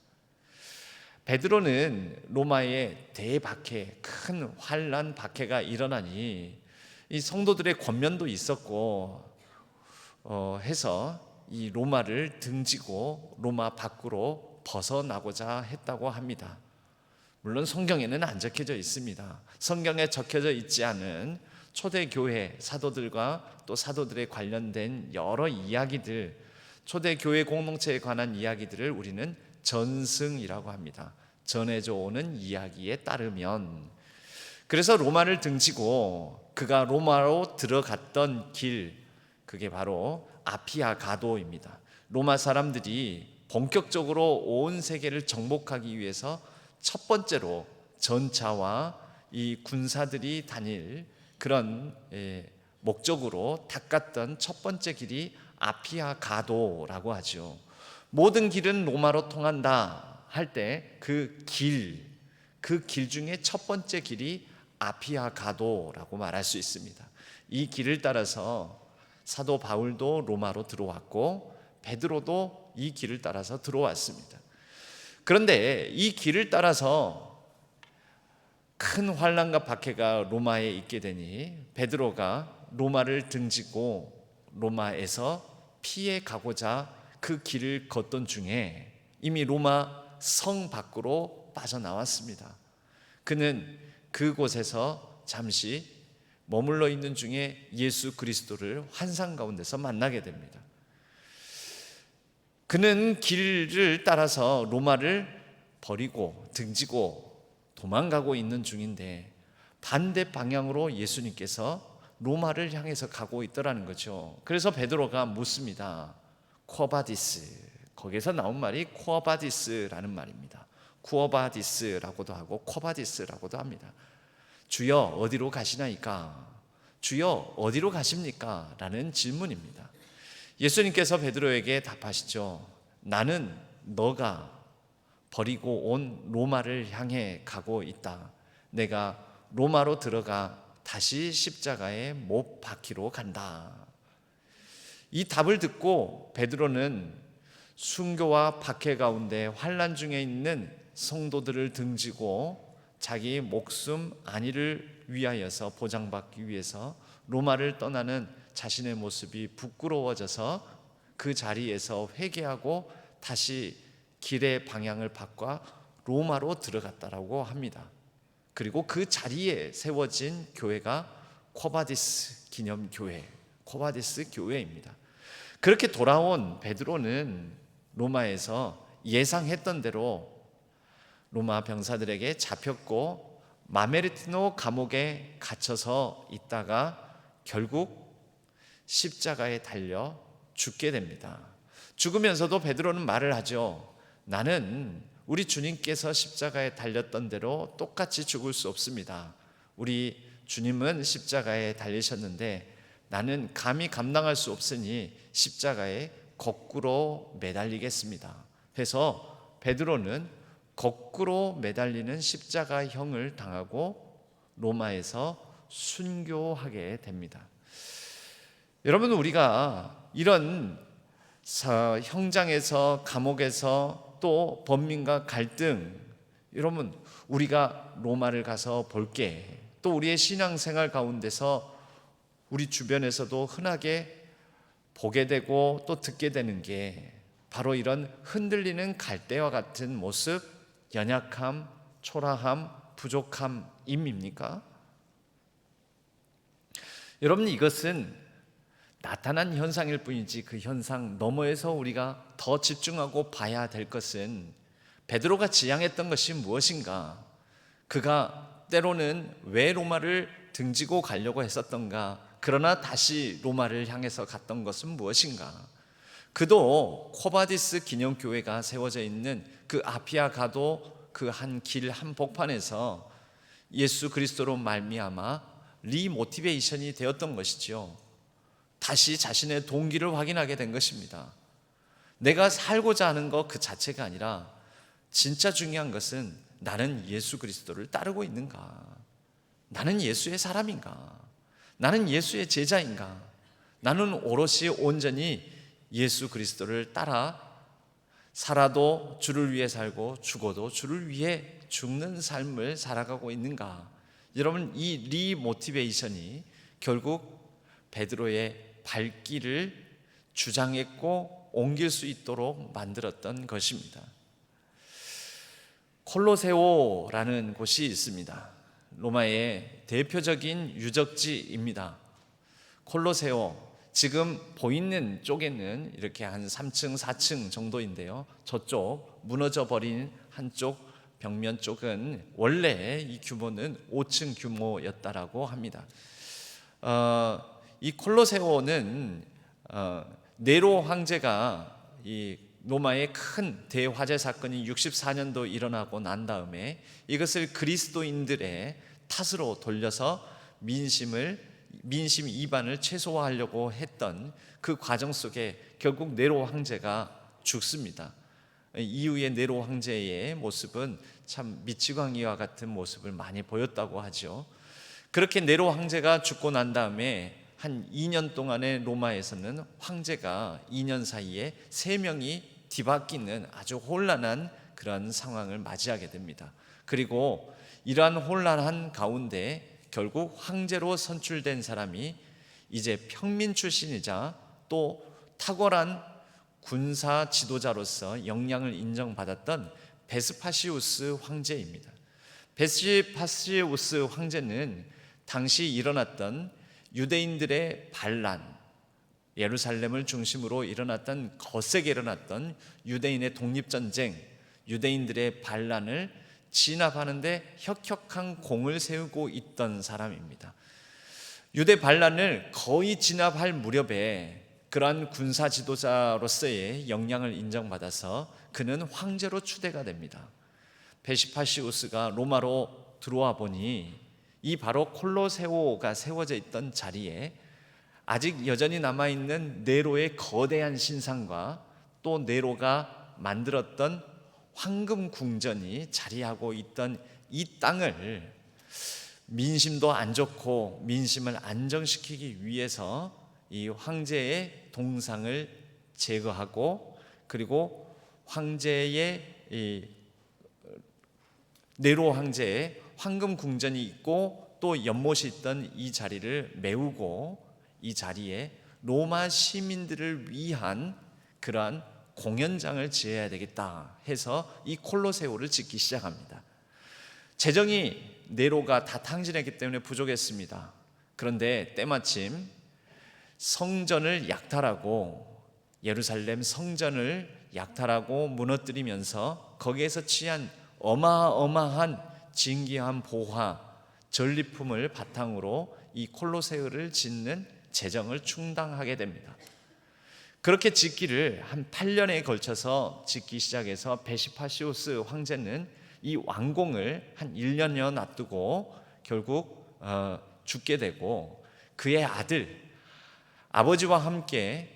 C: 베드로는 로마의 대박해, 큰 환란 박해가 일어나니 이 성도들의 권면도 있었고 해서 이 로마를 등지고 로마 밖으로 벗어나고자 했다고 합니다. 물론 성경에는 안 적혀져 있습니다. 성경에 적혀져 있지 않은 초대교회 사도들과 또 사도들에 관련된 여러 이야기들, 초대교회 공동체에 관한 이야기들을 우리는 전승이라고 합니다. 전해져 오는 이야기에 따르면, 그래서 로마를 등지고 그가 로마로 들어갔던 길, 그게 바로 아피아 가도입니다. 로마 사람들이 본격적으로 온 세계를 정복하기 위해서 첫 번째로 전차와 이 군사들이 다닐 그런 목적으로 닦았던 첫 번째 길이 아피아 가도라고 하죠. 모든 길은 로마로 통한다 할 때 그 길 중에 첫 번째 길이 아피아 가도라고 말할 수 있습니다. 이 길을 따라서 사도 바울도 로마로 들어왔고 베드로도 이 길을 따라서 들어왔습니다. 그런데 이 길을 따라서 큰 환난과 박해가 로마에 있게 되니 베드로가 로마를 등지고 로마에서 피해 가고자 그 길을 걷던 중에 이미 로마 성 밖으로 빠져나왔습니다. 그는 그곳에서 잠시 머물러 있는 중에 예수 그리스도를 환상 가운데서 만나게 됩니다. 그는 길을 따라서 로마를 버리고 등지고 도망가고 있는 중인데 반대 방향으로 예수님께서 로마를 향해서 가고 있더라는 거죠. 그래서 베드로가 묻습니다. 쿠어바디스, 거기에서 나온 말이 쿠어바디스라는 말입니다. 쿠어바디스라고도 하고 코바디스라고도 합니다. 주여 어디로 가시나이까? 주여 어디로 가십니까? 라는 질문입니다. 예수님께서 베드로에게 답하시죠. 나는 너가 버리고 온 로마를 향해 가고 있다. 내가 로마로 들어가 다시 십자가에 못 박히러 간다. 이 답을 듣고 베드로는 순교와 박해 가운데 환난 중에 있는 성도들을 등지고 자기 목숨 안위를 위하여서 보장받기 위해서 로마를 떠나는 자신의 모습이 부끄러워져서 그 자리에서 회개하고 다시 길의 방향을 바꿔 로마로 들어갔다라고 합니다. 그리고 그 자리에 세워진 교회가 코바디스 기념교회, 코바디스 교회입니다. 그렇게 돌아온 베드로는 로마에서 예상했던 대로 로마 병사들에게 잡혔고 마메르티노 감옥에 갇혀서 있다가 결국 십자가에 달려 죽게 됩니다. 죽으면서도 베드로는 말을 하죠. 나는 우리 주님께서 십자가에 달렸던 대로 똑같이 죽을 수 없습니다. 우리 주님은 십자가에 달리셨는데 나는 감히 감당할 수 없으니 십자가에 거꾸로 매달리겠습니다. 해서 베드로는 거꾸로 매달리는 십자가형을 당하고 로마에서 순교하게 됩니다. 여러분, 우리가 이런 형장에서, 감옥에서, 또 범민과 갈등, 여러분, 우리가 로마를 가서 볼게, 또 우리의 신앙생활 가운데서 우리 주변에서도 흔하게 보게 되고 또 듣게 되는 게 바로 이런 흔들리는 갈대와 같은 모습, 연약함, 초라함, 부족함입니까? 여러분, 이것은 나타난 현상일 뿐이지 그 현상 너머에서 우리가 더 집중하고 봐야 될 것은 베드로가 지향했던 것이 무엇인가? 그가 때로는 왜 로마를 등지고 가려고 했었던가? 그러나 다시 로마를 향해서 갔던 것은 무엇인가? 그도 코바디스 기념교회가 세워져 있는 그 아피아 가도 그 한 길 한복판에서 예수 그리스도로 말미암아 리모티베이션이 되었던 것이죠. 다시 자신의 동기를 확인하게 된 것입니다. 내가 살고자 하는 것 그 자체가 아니라 진짜 중요한 것은 나는 예수 그리스도를 따르고 있는가? 나는 예수의 사람인가? 나는 예수의 제자인가? 나는 오롯이 온전히 예수 그리스도를 따라 살아도 주를 위해 살고 죽어도 주를 위해 죽는 삶을 살아가고 있는가? 여러분, 이 리모티베이션이 결국 베드로의 발길을 주장했고 옮길 수 있도록 만들었던 것입니다. 콜로세오라는 곳이 있습니다. 로마의 대표적인 유적지입니다. 콜로세오, 지금 보이는 쪽에는 이렇게 한 3층, 4층 정도인데요. 저쪽 무너져 버린 한쪽 벽면 쪽은 원래 이 규모는 5층 규모였다라고 합니다. 이 콜로세오는 네로 황제가 이 로마의 큰 대화재 사건이 64년도 일어나고 난 다음에 이것을 그리스도인들의 탓으로 돌려서 민심 이반을 최소화하려고 했던 그 과정 속에 결국 네로 황제가 죽습니다. 이후에 네로 황제의 모습은 참 미치광이와 같은 모습을 많이 보였다고 하죠. 그렇게 네로 황제가 죽고 난 다음에 한 2년 동안의 로마에서는 황제가 2년 사이에 3명이 뒤바뀌는 아주 혼란한 그런 상황을 맞이하게 됩니다. 그리고 이러한 혼란한 가운데 결국 황제로 선출된 사람이 이제 평민 출신이자 또 탁월한 군사 지도자로서 역량을 인정받았던 베스파시우스 황제입니다. 베스파시우스 황제는 당시 일어났던 유대인들의 반란, 예루살렘을 중심으로 일어났던 거세게 일어났던 유대인의 독립전쟁, 유대인들의 반란을 진압하는데 혁혁한 공을 세우고 있던 사람입니다. 유대 반란을 거의 진압할 무렵에 그러한 군사 지도자로서의 역량을 인정받아서 그는 황제로 추대가 됩니다. 베스파시우스가 로마로 들어와 보니 이 바로 콜로세오가 세워져 있던 자리에 아직 여전히 남아있는 네로의 거대한 신상과 또 네로가 만들었던 황금 궁전이 자리하고 있던 이 땅을 민심도 안 좋고 민심을 안정시키기 위해서 이 황제의 동상을 제거하고 그리고 황제의 네로 황제의 황금 궁전이 있고 또 연못이 있던 이 자리를 메우고 이 자리에 로마 시민들을 위한 그러한 공연장을 지어야 되겠다 해서 이 콜로세오를 짓기 시작합니다. 재정이 네로가 다 탕진했기 때문에 부족했습니다. 그런데 때마침 성전을 약탈하고 예루살렘 성전을 약탈하고 무너뜨리면서 거기에서 취한 어마어마한 진귀한 보화, 전리품을 바탕으로 이 콜로세오를 짓는 재정을 충당하게 됩니다. 그렇게 짓기를 한 8년에 걸쳐서 짓기 시작해서 베스파시우스 황제는 이 완공을 한 1년여 놔두고 결국 죽게 되고 그의 아들 아버지와 함께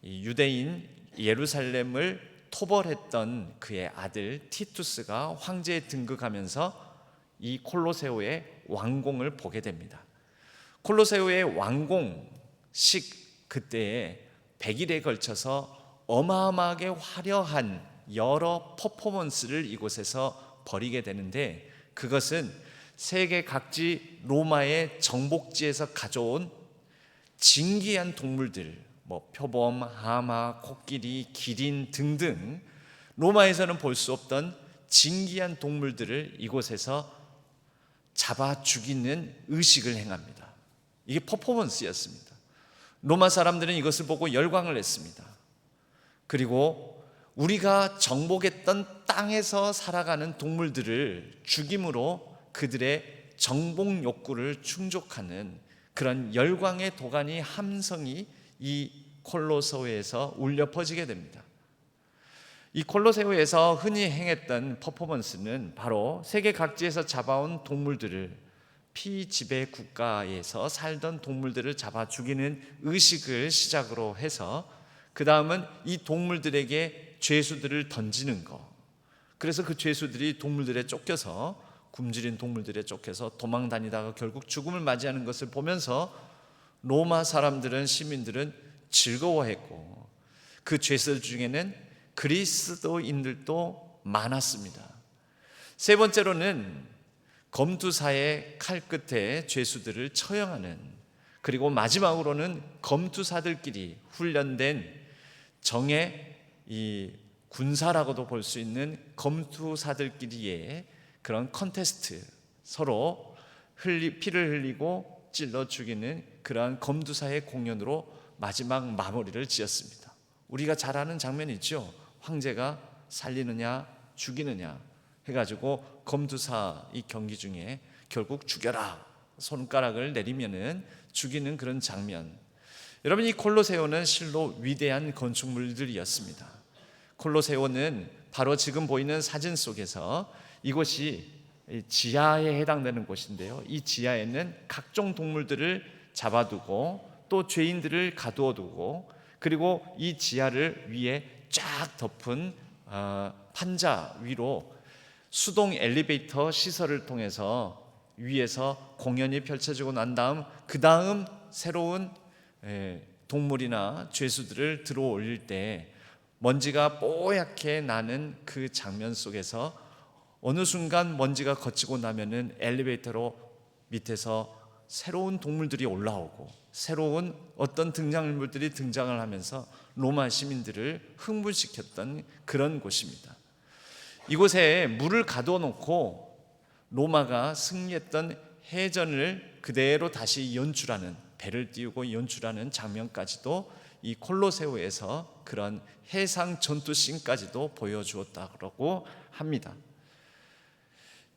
C: 이 유대인 예루살렘을 토벌했던 그의 아들 티투스가 황제에 등극하면서 이 콜로세오의 왕궁을 보게 됩니다. 콜로세오의 왕궁식 그때에 100일에 걸쳐서 어마어마하게 화려한 여러 퍼포먼스를 이곳에서 벌이게 되는데, 그것은 세계 각지 로마의 정복지에서 가져온 진귀한 동물들, 표범, 하마, 코끼리, 기린 등등 로마에서는 볼 수 없던 진귀한 동물들을 이곳에서 잡아 죽이는 의식을 행합니다. 이게 퍼포먼스였습니다. 로마 사람들은 이것을 보고 열광을 했습니다. 그리고 우리가 정복했던 땅에서 살아가는 동물들을 죽임으로 그들의 정복 욕구를 충족하는 그런 열광의 도가니 함성이 이 콜로세오에서 울려 퍼지게 됩니다. 이 콜로세오에서 흔히 행했던 퍼포먼스는 바로 세계 각지에서 잡아온 동물들을, 피지배 국가에서 살던 동물들을 잡아 죽이는 의식을 시작으로 해서 그 다음은 이 동물들에게 죄수들을 던지는 거. 그래서 그 죄수들이 동물들에 쫓겨서, 굶주린 동물들에 쫓겨서 도망 다니다가 결국 죽음을 맞이하는 것을 보면서 로마 사람들은, 시민들은 즐거워했고, 그 죄수들 중에는 그리스도인들도 많았습니다. 세 번째로는 검투사의 칼 끝에 죄수들을 처형하는, 그리고 마지막으로는 검투사들끼리 훈련된 정의 이 군사라고도 볼 수 있는 검투사들끼리의 그런 컨테스트, 서로 피를 흘리고 찔러 죽이는 그러한 검투사의 공연으로 마지막 마무리를 지었습니다. 우리가 잘 아는 장면이죠. 황제가 살리느냐 죽이느냐 해가지고 검투사 이 경기 중에 결국 죽여라 손가락을 내리면은 죽이는 그런 장면. 여러분, 이 콜로세오는 실로 위대한 건축물들이었습니다. 콜로세오는 바로 지금 보이는 사진 속에서 이곳이 지하에 해당되는 곳인데요, 이 지하에는 각종 동물들을 잡아두고 또 죄인들을 가두어 두고, 그리고 이 지하를 위에 쫙 덮은 판자 위로 수동 엘리베이터 시설을 통해서 위에서 공연이 펼쳐지고 난 다음 그 다음 새로운 동물이나 죄수들을 들어 올릴 때 먼지가 뽀얗게 나는 그 장면 속에서 어느 순간 먼지가 걷히고 나면은 엘리베이터로 밑에서 새로운 동물들이 올라오고 새로운 어떤 등장인물들이 등장을 하면서 로마 시민들을 흥분시켰던 그런 곳입니다. 이곳에 물을 가두어 놓고 로마가 승리했던 해전을 그대로 다시 연출하는, 배를 띄우고 연출하는 장면까지도 이 콜로세오에서 그런 해상 전투 씬까지도 보여주었다고 합니다.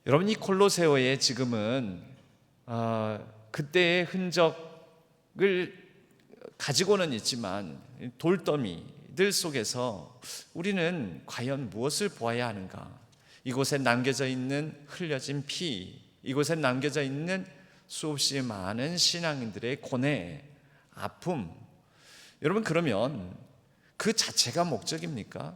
C: 여러분, 이 콜로세오에 지금은 그때의 흔적을 가지고는 있지만 돌더미들 속에서 우리는 과연 무엇을 보아야 하는가? 이곳에 남겨져 있는 흘려진 피, 이곳에 남겨져 있는 수없이 많은 신앙인들의 고뇌, 아픔. 여러분, 그러면 그 자체가 목적입니까?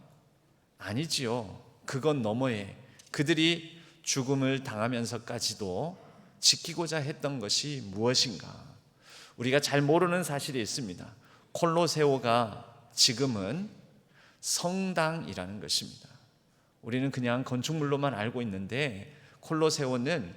C: 아니지요. 그건 너머에 그들이 죽음을 당하면서까지도 지키고자 했던 것이 무엇인가? 우리가 잘 모르는 사실이 있습니다. 콜로세오가 지금은 성당이라는 것입니다. 우리는 그냥 건축물로만 알고 있는데 콜로세오는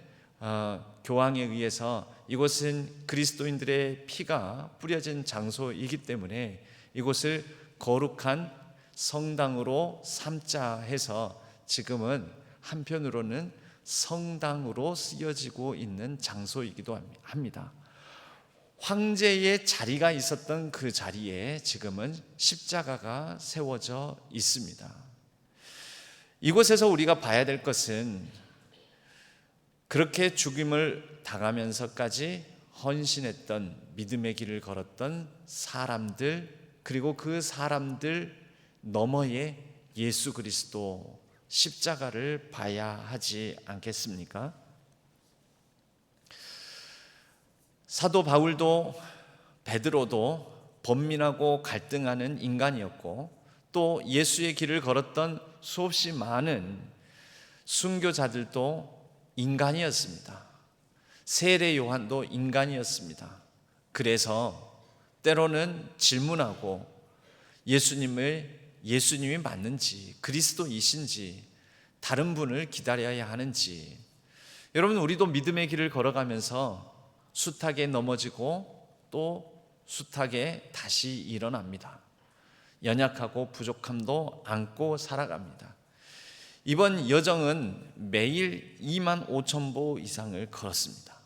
C: 교황에 의해서 이곳은 그리스도인들의 피가 뿌려진 장소이기 때문에 이곳을 거룩한 성당으로 삼자 해서 지금은 한편으로는 성당으로 쓰여지고 있는 장소이기도 합니다. 황제의 자리가 있었던 그 자리에 지금은 십자가가 세워져 있습니다. 이곳에서 우리가 봐야 될 것은 그렇게 죽임을 당하면서까지 헌신했던, 믿음의 길을 걸었던 사람들, 그리고 그 사람들 너머에 예수 그리스도 십자가를 봐야 하지 않겠습니까? 사도 바울도 베드로도 번민하고 갈등하는 인간이었고, 또 예수의 길을 걸었던 수없이 많은 순교자들도 인간이었습니다. 세례 요한도 인간이었습니다. 그래서 때로는 질문하고 예수님이 맞는지, 그리스도이신지, 다른 분을 기다려야 하는지. 여러분, 우리도 믿음의 길을 걸어가면서 숱하게 넘어지고 또 숱하게 다시 일어납니다. 연약하고 부족함도 안고 살아갑니다. 이번 여정은 매일 25,000보 이상을 걸었습니다.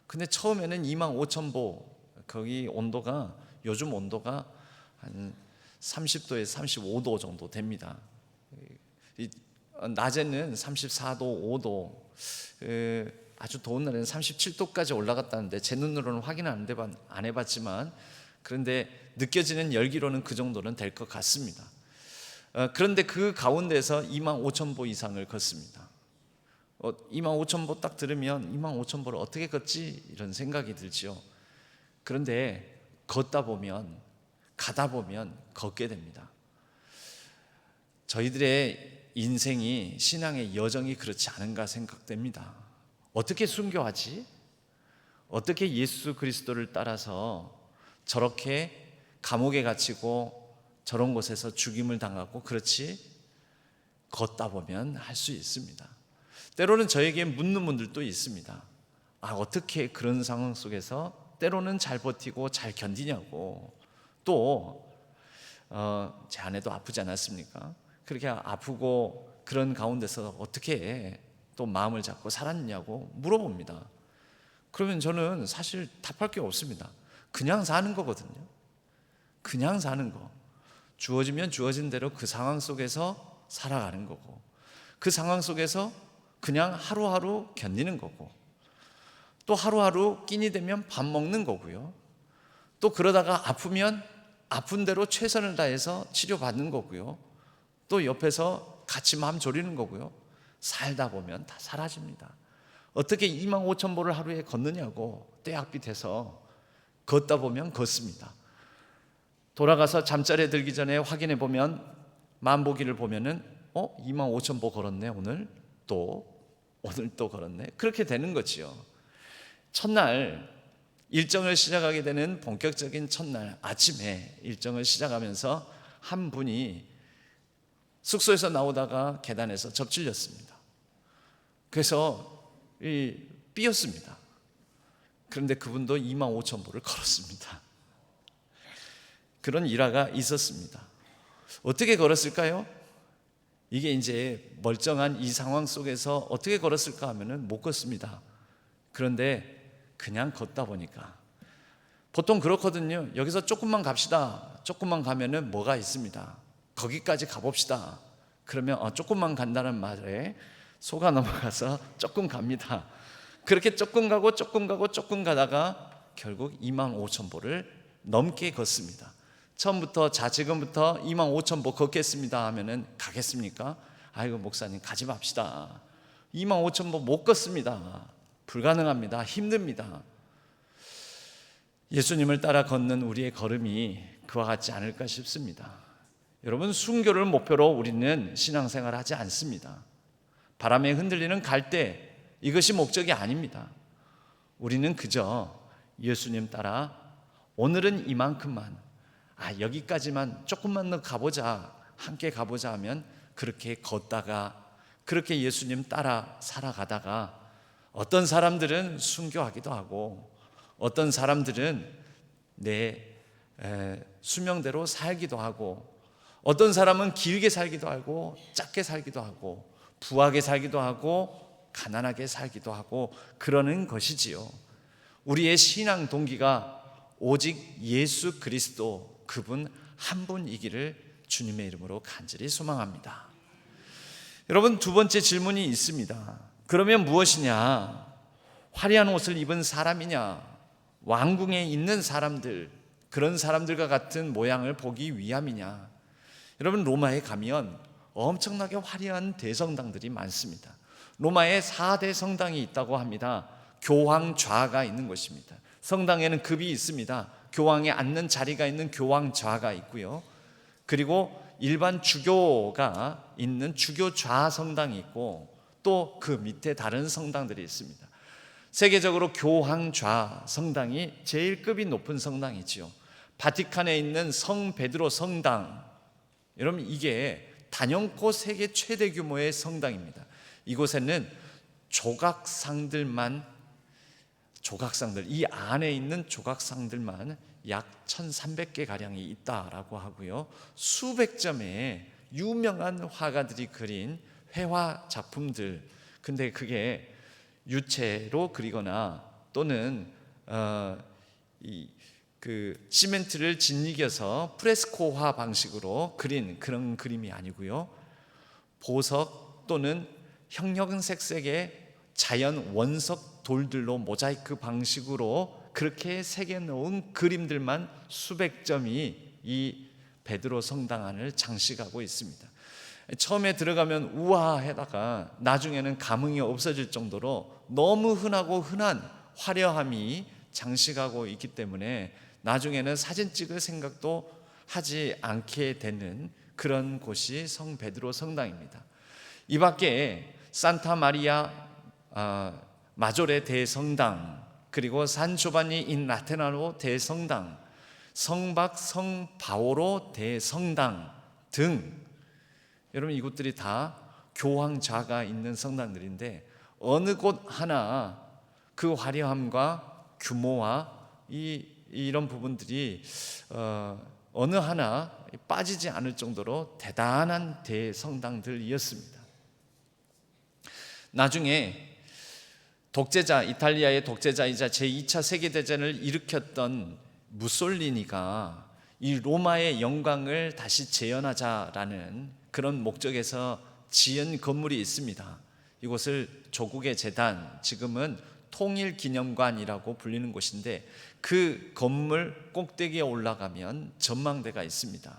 C: 근데 처음에는 25,000보, 거기 온도가, 요즘 온도가 한 30도에서 35도 정도 됩니다. 낮에는 34도, 5도, 아주 더운 날에는 37도까지 올라갔다는데 제 눈으로는 확인 안 해봤지만, 그런데 느껴지는 열기로는 그 정도는 될 것 같습니다. 그런데 그 가운데서 25,000보 이상을 걷습니다. 25,000보 딱 들으면 25,000보를 어떻게 걷지? 이런 생각이 들죠. 그런데 걷다 보면, 가다 보면 걷게 됩니다. 저희들의 인생이, 신앙의 여정이 그렇지 않은가 생각됩니다. 어떻게 순교하지? 어떻게 예수 그리스도를 따라서 저렇게 감옥에 갇히고 저런 곳에서 죽임을 당하고 그렇지? 걷다 보면 할 수 있습니다. 때로는 저에게 묻는 분들도 있습니다. 어떻게 그런 상황 속에서 때로는 잘 버티고 잘 견디냐고. 또 제 아내도 아프지 않았습니까? 그렇게 아프고 그런 가운데서 어떻게 또 마음을 잡고 살았냐고 물어봅니다. 그러면 저는 사실 답할 게 없습니다. 그냥 사는 거거든요. 그냥 사는 거. 주어지면 주어진 대로 그 상황 속에서 살아가는 거고, 그 상황 속에서 그냥 하루하루 견디는 거고, 또 하루하루 끼니 되면 밥 먹는 거고요. 또 그러다가 아프면 아픈 대로 최선을 다해서 치료받는 거고요. 또 옆에서 같이 마음 졸이는 거고요. 살다 보면 다 사라집니다. 어떻게 25,000보를 하루에 걷느냐고 떼약빛에서 걷다 보면 걷습니다. 돌아가서 잠자리에 들기 전에 확인해 보면, 만보기를 보면은 25,000보 걸었네. 오늘 또 걸었네. 그렇게 되는 거지요. 첫날 일정을 시작하게 되는 본격적인 첫날 아침에 일정을 시작하면서 한 분이 숙소에서 나오다가 계단에서 접질렸습니다. 그래서 삐었습니다. 그런데 그분도 25,000보를 걸었습니다. 그런 일화가 있었습니다. 어떻게 걸었을까요? 이게 이제 멀쩡한 이 상황 속에서 어떻게 걸었을까 하면은 못 걷습니다. 그런데 그냥 걷다 보니까, 보통 그렇거든요. 여기서 조금만 갑시다. 조금만 가면은 뭐가 있습니다. 거기까지 가봅시다. 그러면 조금만 간다는 말에 속아 넘어가서 조금 갑니다. 그렇게 조금 가고 조금 가고 조금 가다가 결국 25,000보를 넘게 걷습니다. 처음부터 지금부터 25,000보 걷겠습니다 하면은 가겠습니까? 아이고 목사님 가지 맙시다. 25,000보 못 걷습니다. 불가능합니다. 힘듭니다. 예수님을 따라 걷는 우리의 걸음이 그와 같지 않을까 싶습니다. 여러분, 순교를 목표로 우리는 신앙생활을 하지 않습니다. 바람에 흔들리는 갈대, 이것이 목적이 아닙니다. 우리는 그저 예수님 따라 오늘은 이만큼만, 여기까지만 조금만 더 가보자, 함께 가보자 하면 그렇게 걷다가, 그렇게 예수님 따라 살아가다가 어떤 사람들은 순교하기도 하고, 어떤 사람들은 내 수명대로 살기도 하고, 어떤 사람은 길게 살기도 하고 짧게 살기도 하고 부하게 살기도 하고 가난하게 살기도 하고 그러는 것이지요. 우리의 신앙 동기가 오직 예수 그리스도, 그분 한 분이기를 주님의 이름으로 간절히 소망합니다. 여러분, 두 번째 질문이 있습니다. 그러면 무엇이냐? 화려한 옷을 입은 사람이냐? 왕궁에 있는 사람들, 그런 사람들과 같은 모양을 보기 위함이냐? 여러분, 로마에 가면 엄청나게 화려한 대성당들이 많습니다. 로마에 4대 성당이 있다고 합니다. 교황 좌가 있는 것입니다. 성당에는 급이 있습니다. 교황에 앉는 자리가 있는 교황좌가 있고요. 그리고 일반 주교가 있는 주교좌 성당이 있고 또 그 밑에 다른 성당들이 있습니다. 세계적으로 교황좌 성당이 제일 급이 높은 성당이지요. 바티칸에 있는 성 베드로 성당, 여러분 이게 단연코 세계 최대 규모의 성당입니다. 이곳에는 조각상들, 이 안에 있는 조각상들만 약 1,300개 가량이 있다라고 하고요. 수백 점의 유명한 화가들이 그린 회화 작품들, 근데 그게 유체로 그리거나 또는 시멘트를 짓이겨서 프레스코화 방식으로 그린 그런 그림이 아니고요. 보석 또는 형형색색의 자연 원석 돌들로 모자이크 방식으로 그렇게 새겨 놓은 그림들만 수백 점이 이 베드로 성당 안을 장식하고 있습니다. 처음에 들어가면 우아하다가 나중에는 감흥이 없어질 정도로 너무 흔한 화려함이 장식하고 있기 때문에 나중에는 사진 찍을 생각도 하지 않게 되는 그런 곳이 성 베드로 성당입니다. 이 밖에 산타 마리아 마조레 대성당, 그리고 산 조바니 인 라테나로 대성당, 성박 성 바오로 대성당 등, 여러분 이곳들이 다 교황좌가 있는 성당들인데 어느 곳 하나 그 화려함과 규모와 이런 부분들이 어느 하나 빠지지 않을 정도로 대단한 대성당들이었습니다. 나중에 이탈리아의 독재자이자 제2차 세계대전을 일으켰던 무솔리니가 이 로마의 영광을 다시 재현하자라는 그런 목적에서 지은 건물이 있습니다. 이곳을 조국의 재단, 지금은 통일기념관이라고 불리는 곳인데 그 건물 꼭대기에 올라가면 전망대가 있습니다.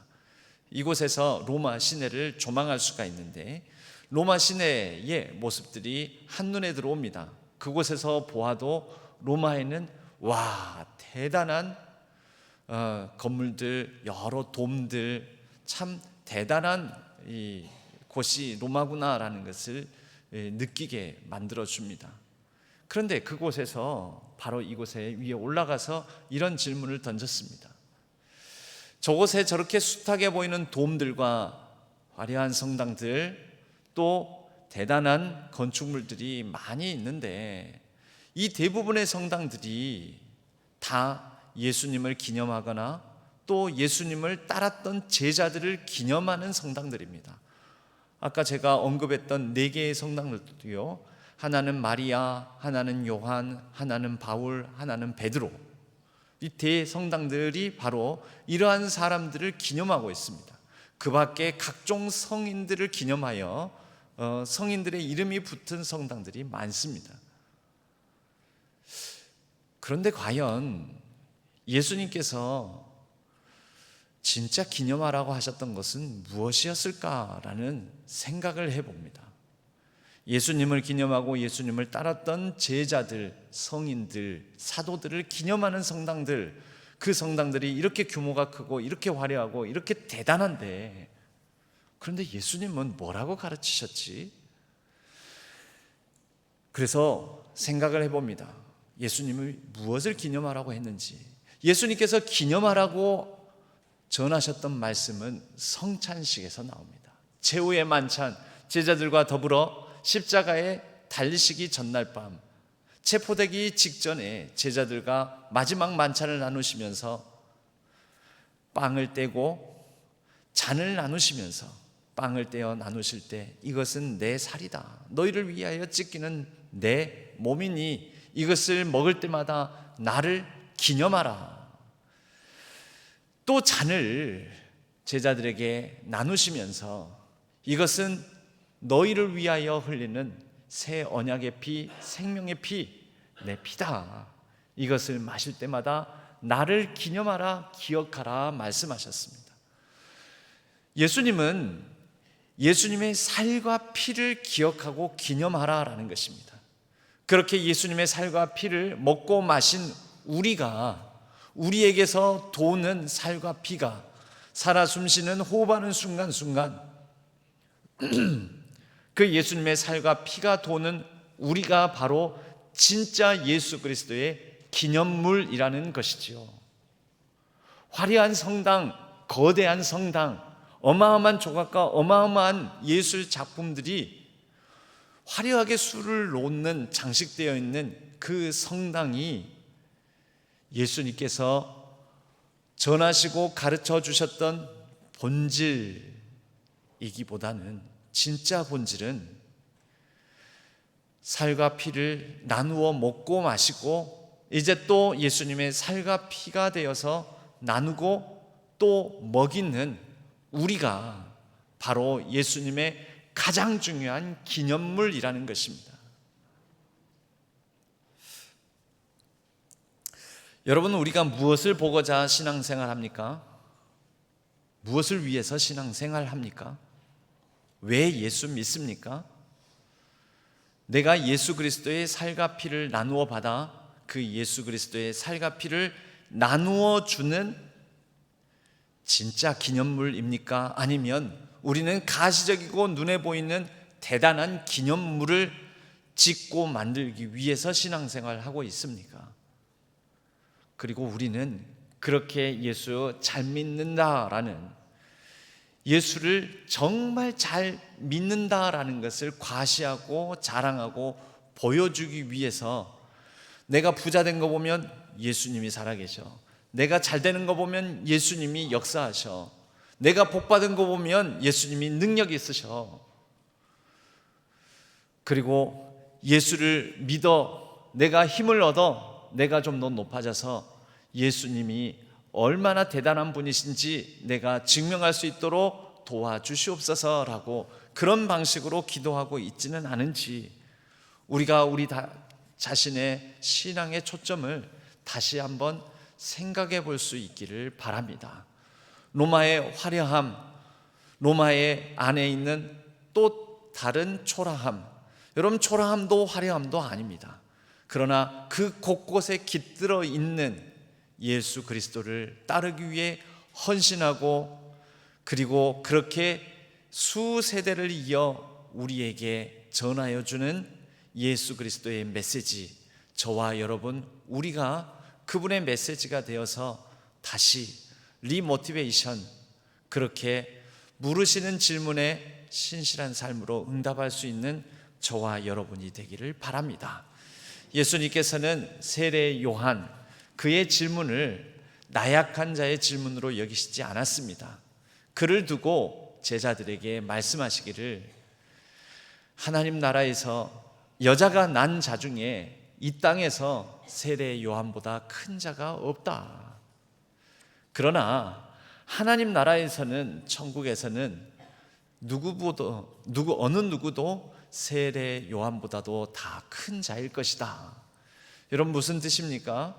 C: 이곳에서 로마 시내를 조망할 수가 있는데 로마 시내의 모습들이 한눈에 들어옵니다. 그곳에서 보아도 로마에는 대단한 건물들, 여러 돔들, 참 대단한 이 곳이 로마구나라는 것을 느끼게 만들어줍니다. 그런데 그곳에서 바로 이곳에 위에 올라가서 이런 질문을 던졌습니다. 저곳에 저렇게 숱하게 보이는 돔들과 화려한 성당들, 또 대단한 건축물들이 많이 있는데 이 대부분의 성당들이 다 예수님을 기념하거나 또 예수님을 따랐던 제자들을 기념하는 성당들입니다. 아까 제가 언급했던 4개의 성당들도요, 하나는 마리아, 하나는 요한, 하나는 바울, 하나는 베드로, 이 대성당들이 바로 이러한 사람들을 기념하고 있습니다. 그 밖에 각종 성인들을 기념하여 성인들의 이름이 붙은 성당들이 많습니다. 그런데 과연 예수님께서 진짜 기념하라고 하셨던 것은 무엇이었을까라는 생각을 해봅니다. 예수님을 기념하고 예수님을 따랐던 제자들, 성인들, 사도들을 기념하는 성당들, 그 성당들이 이렇게 규모가 크고 이렇게 화려하고 이렇게 대단한데, 그런데 예수님은 뭐라고 가르치셨지? 그래서 생각을 해봅니다. 예수님을 무엇을 기념하라고 했는지. 예수님께서 기념하라고 전하셨던 말씀은 성찬식에서 나옵니다. 최후의 만찬, 제자들과 더불어 십자가에 달리시기 전날 밤, 체포되기 직전에 제자들과 마지막 만찬을 나누시면서 빵을 떼고 잔을 나누시면서 빵을 떼어 나누실 때 이것은 내 살이다, 너희를 위하여 찢기는 내 몸이니 이것을 먹을 때마다 나를 기념하라. 또 잔을 제자들에게 나누시면서 이것은 너희를 위하여 흘리는 새 언약의 피, 생명의 피, 내 피다. 이것을 마실 때마다 나를 기념하라, 기억하라 말씀하셨습니다. 예수님은 예수님의 살과 피를 기억하고 기념하라라는 것입니다. 그렇게 예수님의 살과 피를 먹고 마신 우리가 우리에게서 도는 살과 피가 살아 숨쉬는 호흡하는 순간순간 그 예수님의 살과 피가 도는 우리가 바로 진짜 예수 그리스도의 기념물이라는 것이지요. 화려한 성당, 거대한 성당, 어마어마한 조각과 어마어마한 예술 작품들이 화려하게 수를 놓는 장식되어 있는 그 성당이 예수님께서 전하시고 가르쳐 주셨던 본질이기보다는 진짜 본질은 살과 피를 나누어 먹고 마시고 이제 또 예수님의 살과 피가 되어서 나누고 또 먹이는 우리가 바로 예수님의 가장 중요한 기념물이라는 것입니다. 여러분, 우리가 무엇을 보고자 신앙생활 합니까? 무엇을 위해서 신앙생활 합니까? 왜 예수 믿습니까? 내가 예수 그리스도의 살과 피를 나누어 받아 그 예수 그리스도의 살과 피를 나누어 주는 진짜 기념물입니까? 아니면 우리는 가시적이고 눈에 보이는 대단한 기념물을 짓고 만들기 위해서 신앙생활을 하고 있습니까? 그리고 우리는 그렇게 예수 잘 믿는다라는, 예수를 정말 잘 믿는다라는 것을 과시하고 자랑하고 보여주기 위해서 내가 부자 된 거 보면 예수님이 살아계셔, 내가 잘 되는 거 보면 예수님이 역사하셔, 내가 복 받은 거 보면 예수님이 능력이 있으셔, 그리고 예수를 믿어 내가 힘을 얻어 내가 좀 더 높아져서 예수님이 얼마나 대단한 분이신지 내가 증명할 수 있도록 도와주시옵소서라고 그런 방식으로 기도하고 있지는 않은지, 우리가 우리 자신의 신앙의 초점을 다시 한번 생각해 볼 수 있기를 바랍니다. 로마의 화려함, 로마의 안에 있는 또 다른 초라함, 여러분 초라함도 화려함도 아닙니다. 그러나 그 곳곳에 깃들어 있는 예수 그리스도를 따르기 위해 헌신하고 그리고 그렇게 수세대를 이어 우리에게 전하여 주는 예수 그리스도의 메시지, 저와 여러분 우리가 그분의 메시지가 되어서 다시 리모티베이션, 그렇게 물으시는 질문에 신실한 삶으로 응답할 수 있는 저와 여러분이 되기를 바랍니다. 예수님께서는 세례 요한, 그의 질문을 나약한 자의 질문으로 여기시지 않았습니다. 그를 두고 제자들에게 말씀하시기를, 하나님 나라에서 여자가 난 자 중에 이 땅에서 세례 요한보다 큰 자가 없다. 그러나 하나님 나라에서는, 천국에서는 어느 누구도 세례 요한보다도 다 큰 자일 것이다. 여러분 무슨 뜻입니까?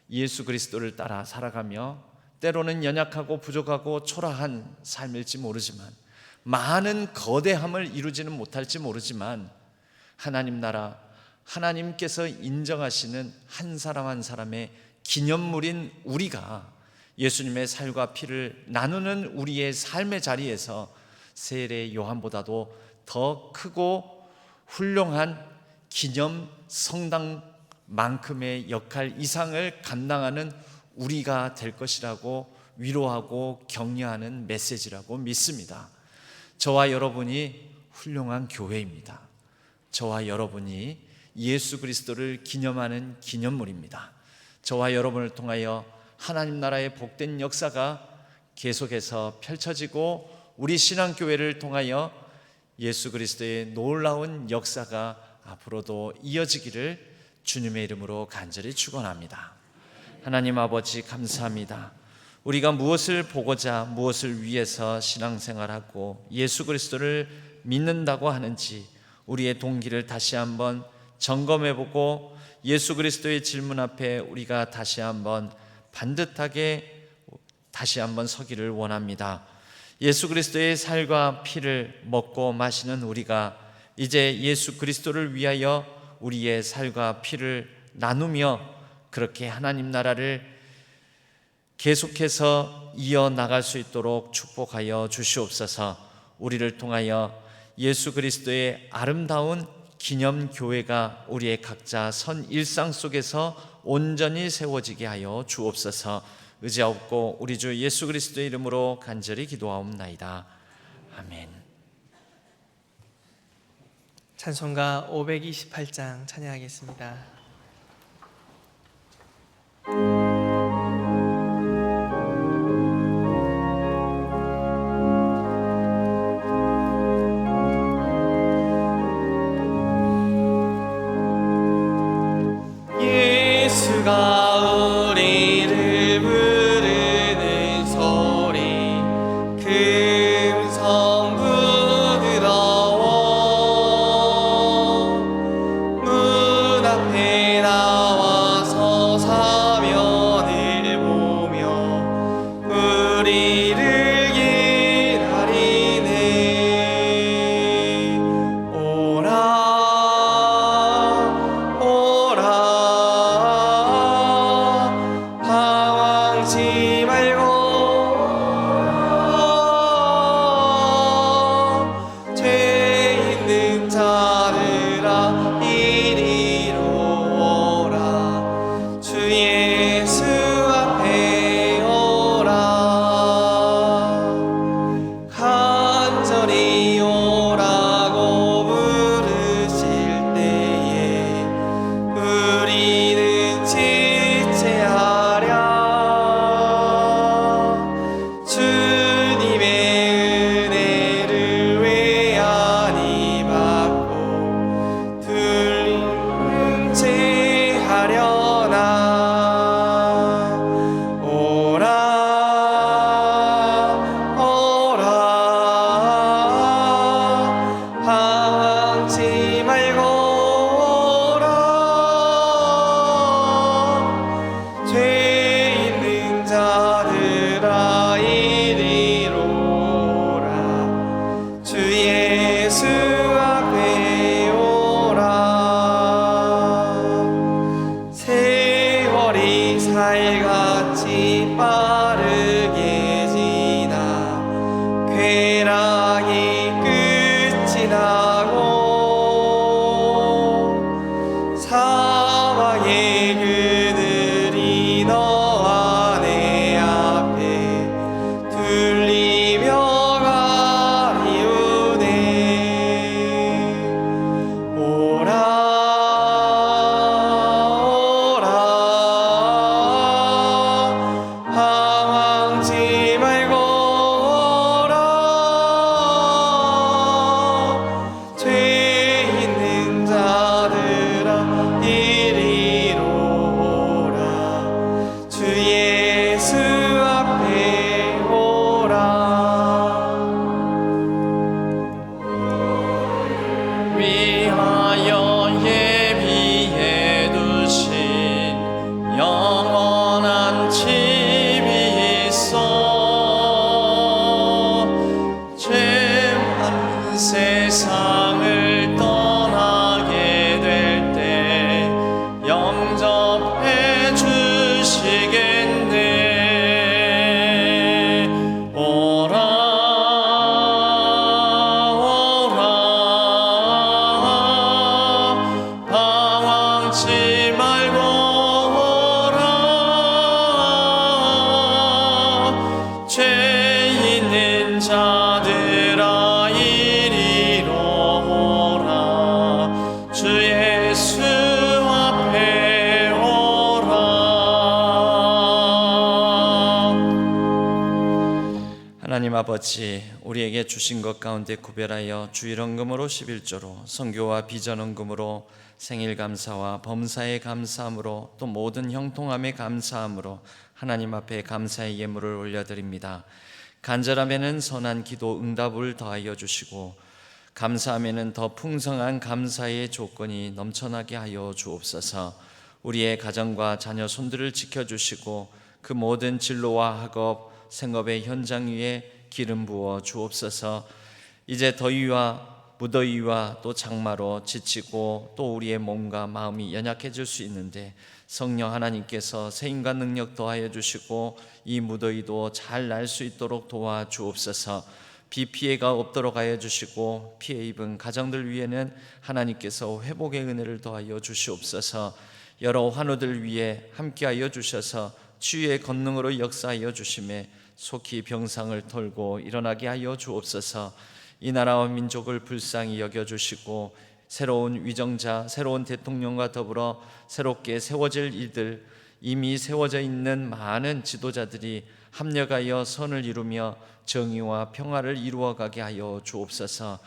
C: 예수 그리스도를 따라 살아가며 때로는 연약하고 부족하고 초라한 삶일지 모르지만, 많은 거대함을 이루지는 못할지 모르지만, 하나님 나라, 하나님께서 인정하시는 한 사람 한 사람의 기념물인 우리가 예수님의 살과 피를 나누는 우리의 삶의 자리에서 세례 요한보다도 더 크고 훌륭한 기념 성당만큼의 역할 이상을 감당하는 우리가 될 것이라고 위로하고 격려하는 메시지라고 믿습니다. 저와 여러분이 훌륭한 교회입니다. 저와 여러분이 예수 그리스도를 기념하는 기념물입니다. 저와 여러분을 통하여 하나님 나라의 복된 역사가 계속해서 펼쳐지고 우리 신앙교회를 통하여 예수 그리스도의 놀라운 역사가 앞으로도 이어지기를 주님의 이름으로 간절히 축원합니다. 하나님 아버지 감사합니다. 우리가 무엇을 보고자, 무엇을 위해서 신앙생활하고 예수 그리스도를 믿는다고 하는지 우리의 동기를 다시 한번 점검해보고 예수 그리스도의 질문 앞에 우리가 다시 한번 반듯하게 다시 한번 서기를 원합니다. 예수 그리스도의 살과 피를 먹고 마시는 우리가 이제 예수 그리스도를 위하여 우리의 살과 피를 나누며 그렇게 하나님 나라를 계속해서 이어나갈 수 있도록 축복하여 주시옵소서. 우리를 통하여 예수 그리스도의 아름다운 기념교회가 우리의 각자 선 일상 속에서 온전히 세워지게 하여 주옵소서. 의지하옵고 우리 주 예수 그리스도의 이름으로 간절히 기도하옵나이다. 아멘.
A: 찬송가 528장 찬양하겠습니다. 예수가 우리를 부르는 소리 금성 부드러워 문 앞에 나와서 사면을 보며 우리를 기다리네. 오라 방황치 말고 죄 있는 자들아 이리로 오라. 주 예수 앞에 오라. 간절히 오라고 부르실 때에 우리는 지체하랴. 주님의 은혜를 왜 아니 받고 들림 채하려나. 오라 방황치 말고 오라. 죄 있는 자들아 이리로 오라. 주 예수 앞에 오라. 세월이 살같이 빠르게 지나 쾌락이 끝이 나고 사망의 그늘이 너와 내 앞에 들리며 가리우네. 오라 방황치 말고 오라. 죄 있는 자들아 이리로 오라. 주 예수 앞에 오라. 위하여 예비해 두신 영원한 집이 있어. 죄 많은 세상을 떠나게 될 때 영접해 주시겠네. 오라 방황치 말고 오라. 죄 있는 자들아 이리로 오라. 주 예수 앞에 오라. 하나님 아버지, 우리에게 주신 것 가운데 구별하여 주일헌금으로 11조로 선교와 비전헌금으로 생일 감사와 범사의 감사함으로 또 모든 형통함의 감사함으로 하나님 앞에 감사의 예물을 올려드립니다. 간절함에는 선한 기도 응답을 더하여 주시고 감사함에는 더 풍성한 감사의 조건이 넘쳐나게 하여 주옵소서. 우리의 가정과 자녀 손들을 지켜주시고 그 모든 진로와 학업, 생업의 현장 위에 기름 부어 주옵소서. 이제 더위와
C: 무더위와 또 장마로 지치고 또 우리의 몸과 마음이 연약해질 수 있는데 성령 하나님께서 세임과 능력 더하여 주시고 이 무더위도 잘 날 수 있도록 도와주옵소서. 비 피해가 없도록 하여 주시고 피해 입은 가정들 위에는 하나님께서 회복의 은혜를 더하여 주시옵소서. 여러 환우들 위해 함께하여 주셔서 치유의 권능으로 역사하여 주심에 속히 병상을 털고 일어나게 하여 주옵소서. 이 나라와 민족을 불쌍히 여겨주시고 새로운 위정자, 새로운 대통령과 더불어 새롭게 세워질 이들, 이미 세워져 있는 많은 지도자들이 합력하여 선을 이루며 정의와 평화를 이루어가게 하여 주옵소서.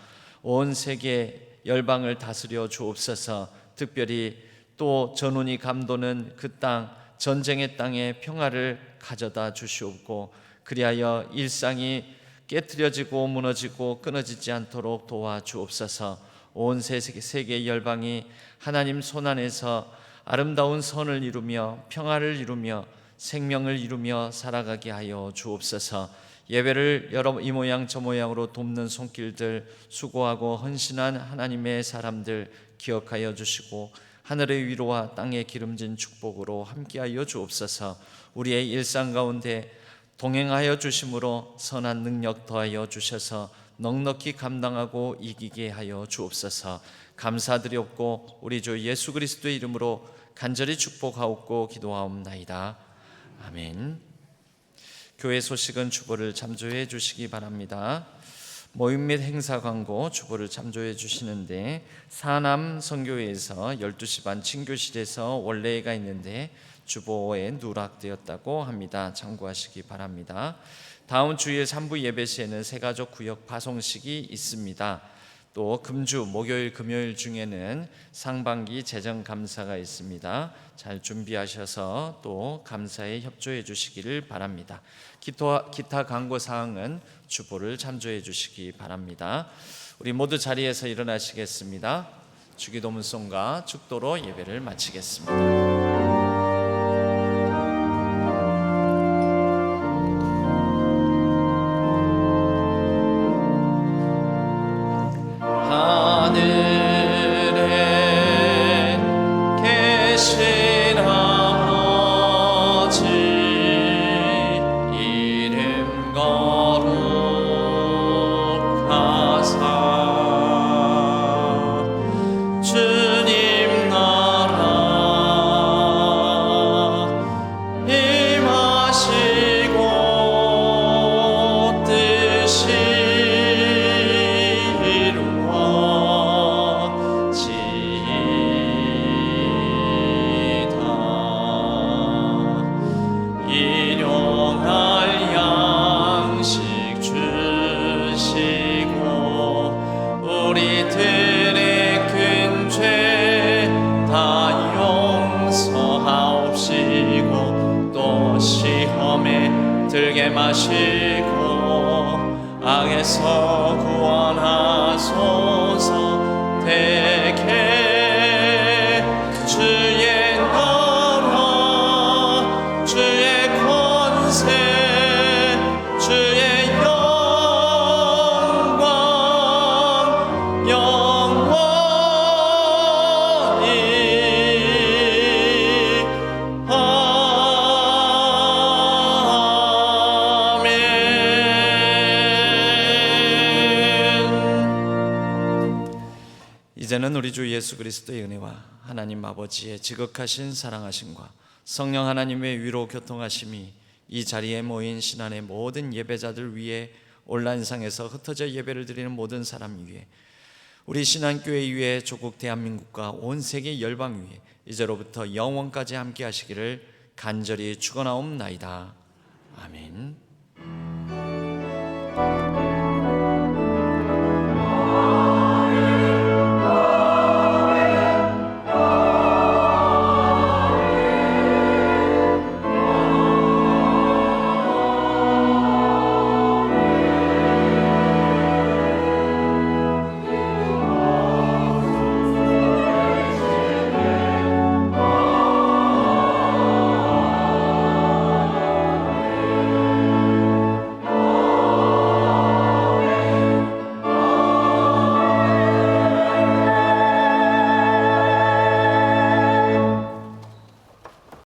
C: 온 세계 열방을 다스려 주옵소서. 특별히 또 전운이 감도는 그 땅, 전쟁의 땅에 평화를 가져다 주시옵고 그리하여 일상이 깨트려지고 무너지고 끊어지지 않도록 도와주옵소서. 온 세계 열방이 하나님 손안에서 아름다운 선을 이루며 평화를 이루며 생명을 이루며 살아가게 하여 주옵소서. 예배를 여러 이 모양 저 모양으로 돕는 손길들, 수고하고 헌신한 하나님의 사람들 기억하여 주시고 하늘의 위로와 땅의 기름진 축복으로 함께하여 주옵소서. 우리의 일상 가운데 동행하여 주심으로 선한 능력 더하여 주셔서 넉넉히 감당하고 이기게 하여 주옵소서. 감사드렸고 우리 주 예수 그리스도의 이름으로 간절히 축복하옵고 기도하옵나이다. 아멘. 교회 소식은 주보를 참조해 주시기 바랍니다. 모임 및 행사 광고 주보를 참조해 주시는데 사남 선교회에서 12시 반 친교실에서 원래가 있는데 주보에 누락되었다고 합니다. 참고하시기 바랍니다. 다음 주일 3부 예배 시에는 새가족 구역 파송식이 있습니다. 또 금주 목요일 금요일 중에는 상반기 재정 감사가 있습니다. 잘 준비하셔서 또 감사에 협조해 주시기를 바랍니다. 기타 광고 사항은 주보를 참조해 주시기 바랍니다. 우리 모두 자리에서 일어나시겠습니다. 주기도문송과 축도로 예배를 마치겠습니다. 들게 마시고 악에서 구원하소서. 대개 주의 나라 주의 권세 주의 영광 영원히 이제는 우리 주 예수 그리스도의 은혜와 하나님 아버지의 지극하신 사랑하심과 성령 하나님의 위로 교통하심이 이 자리에 모인 신안의 모든 예배자들 위에 온라인상에서 흩어져 예배를 드리는 모든 사람 위에 우리 신안교회 위에 조국 대한민국과 온 세계 열방 위에 이제로부터 영원까지 함께 하시기를 간절히 축원하옵나이다. 아멘.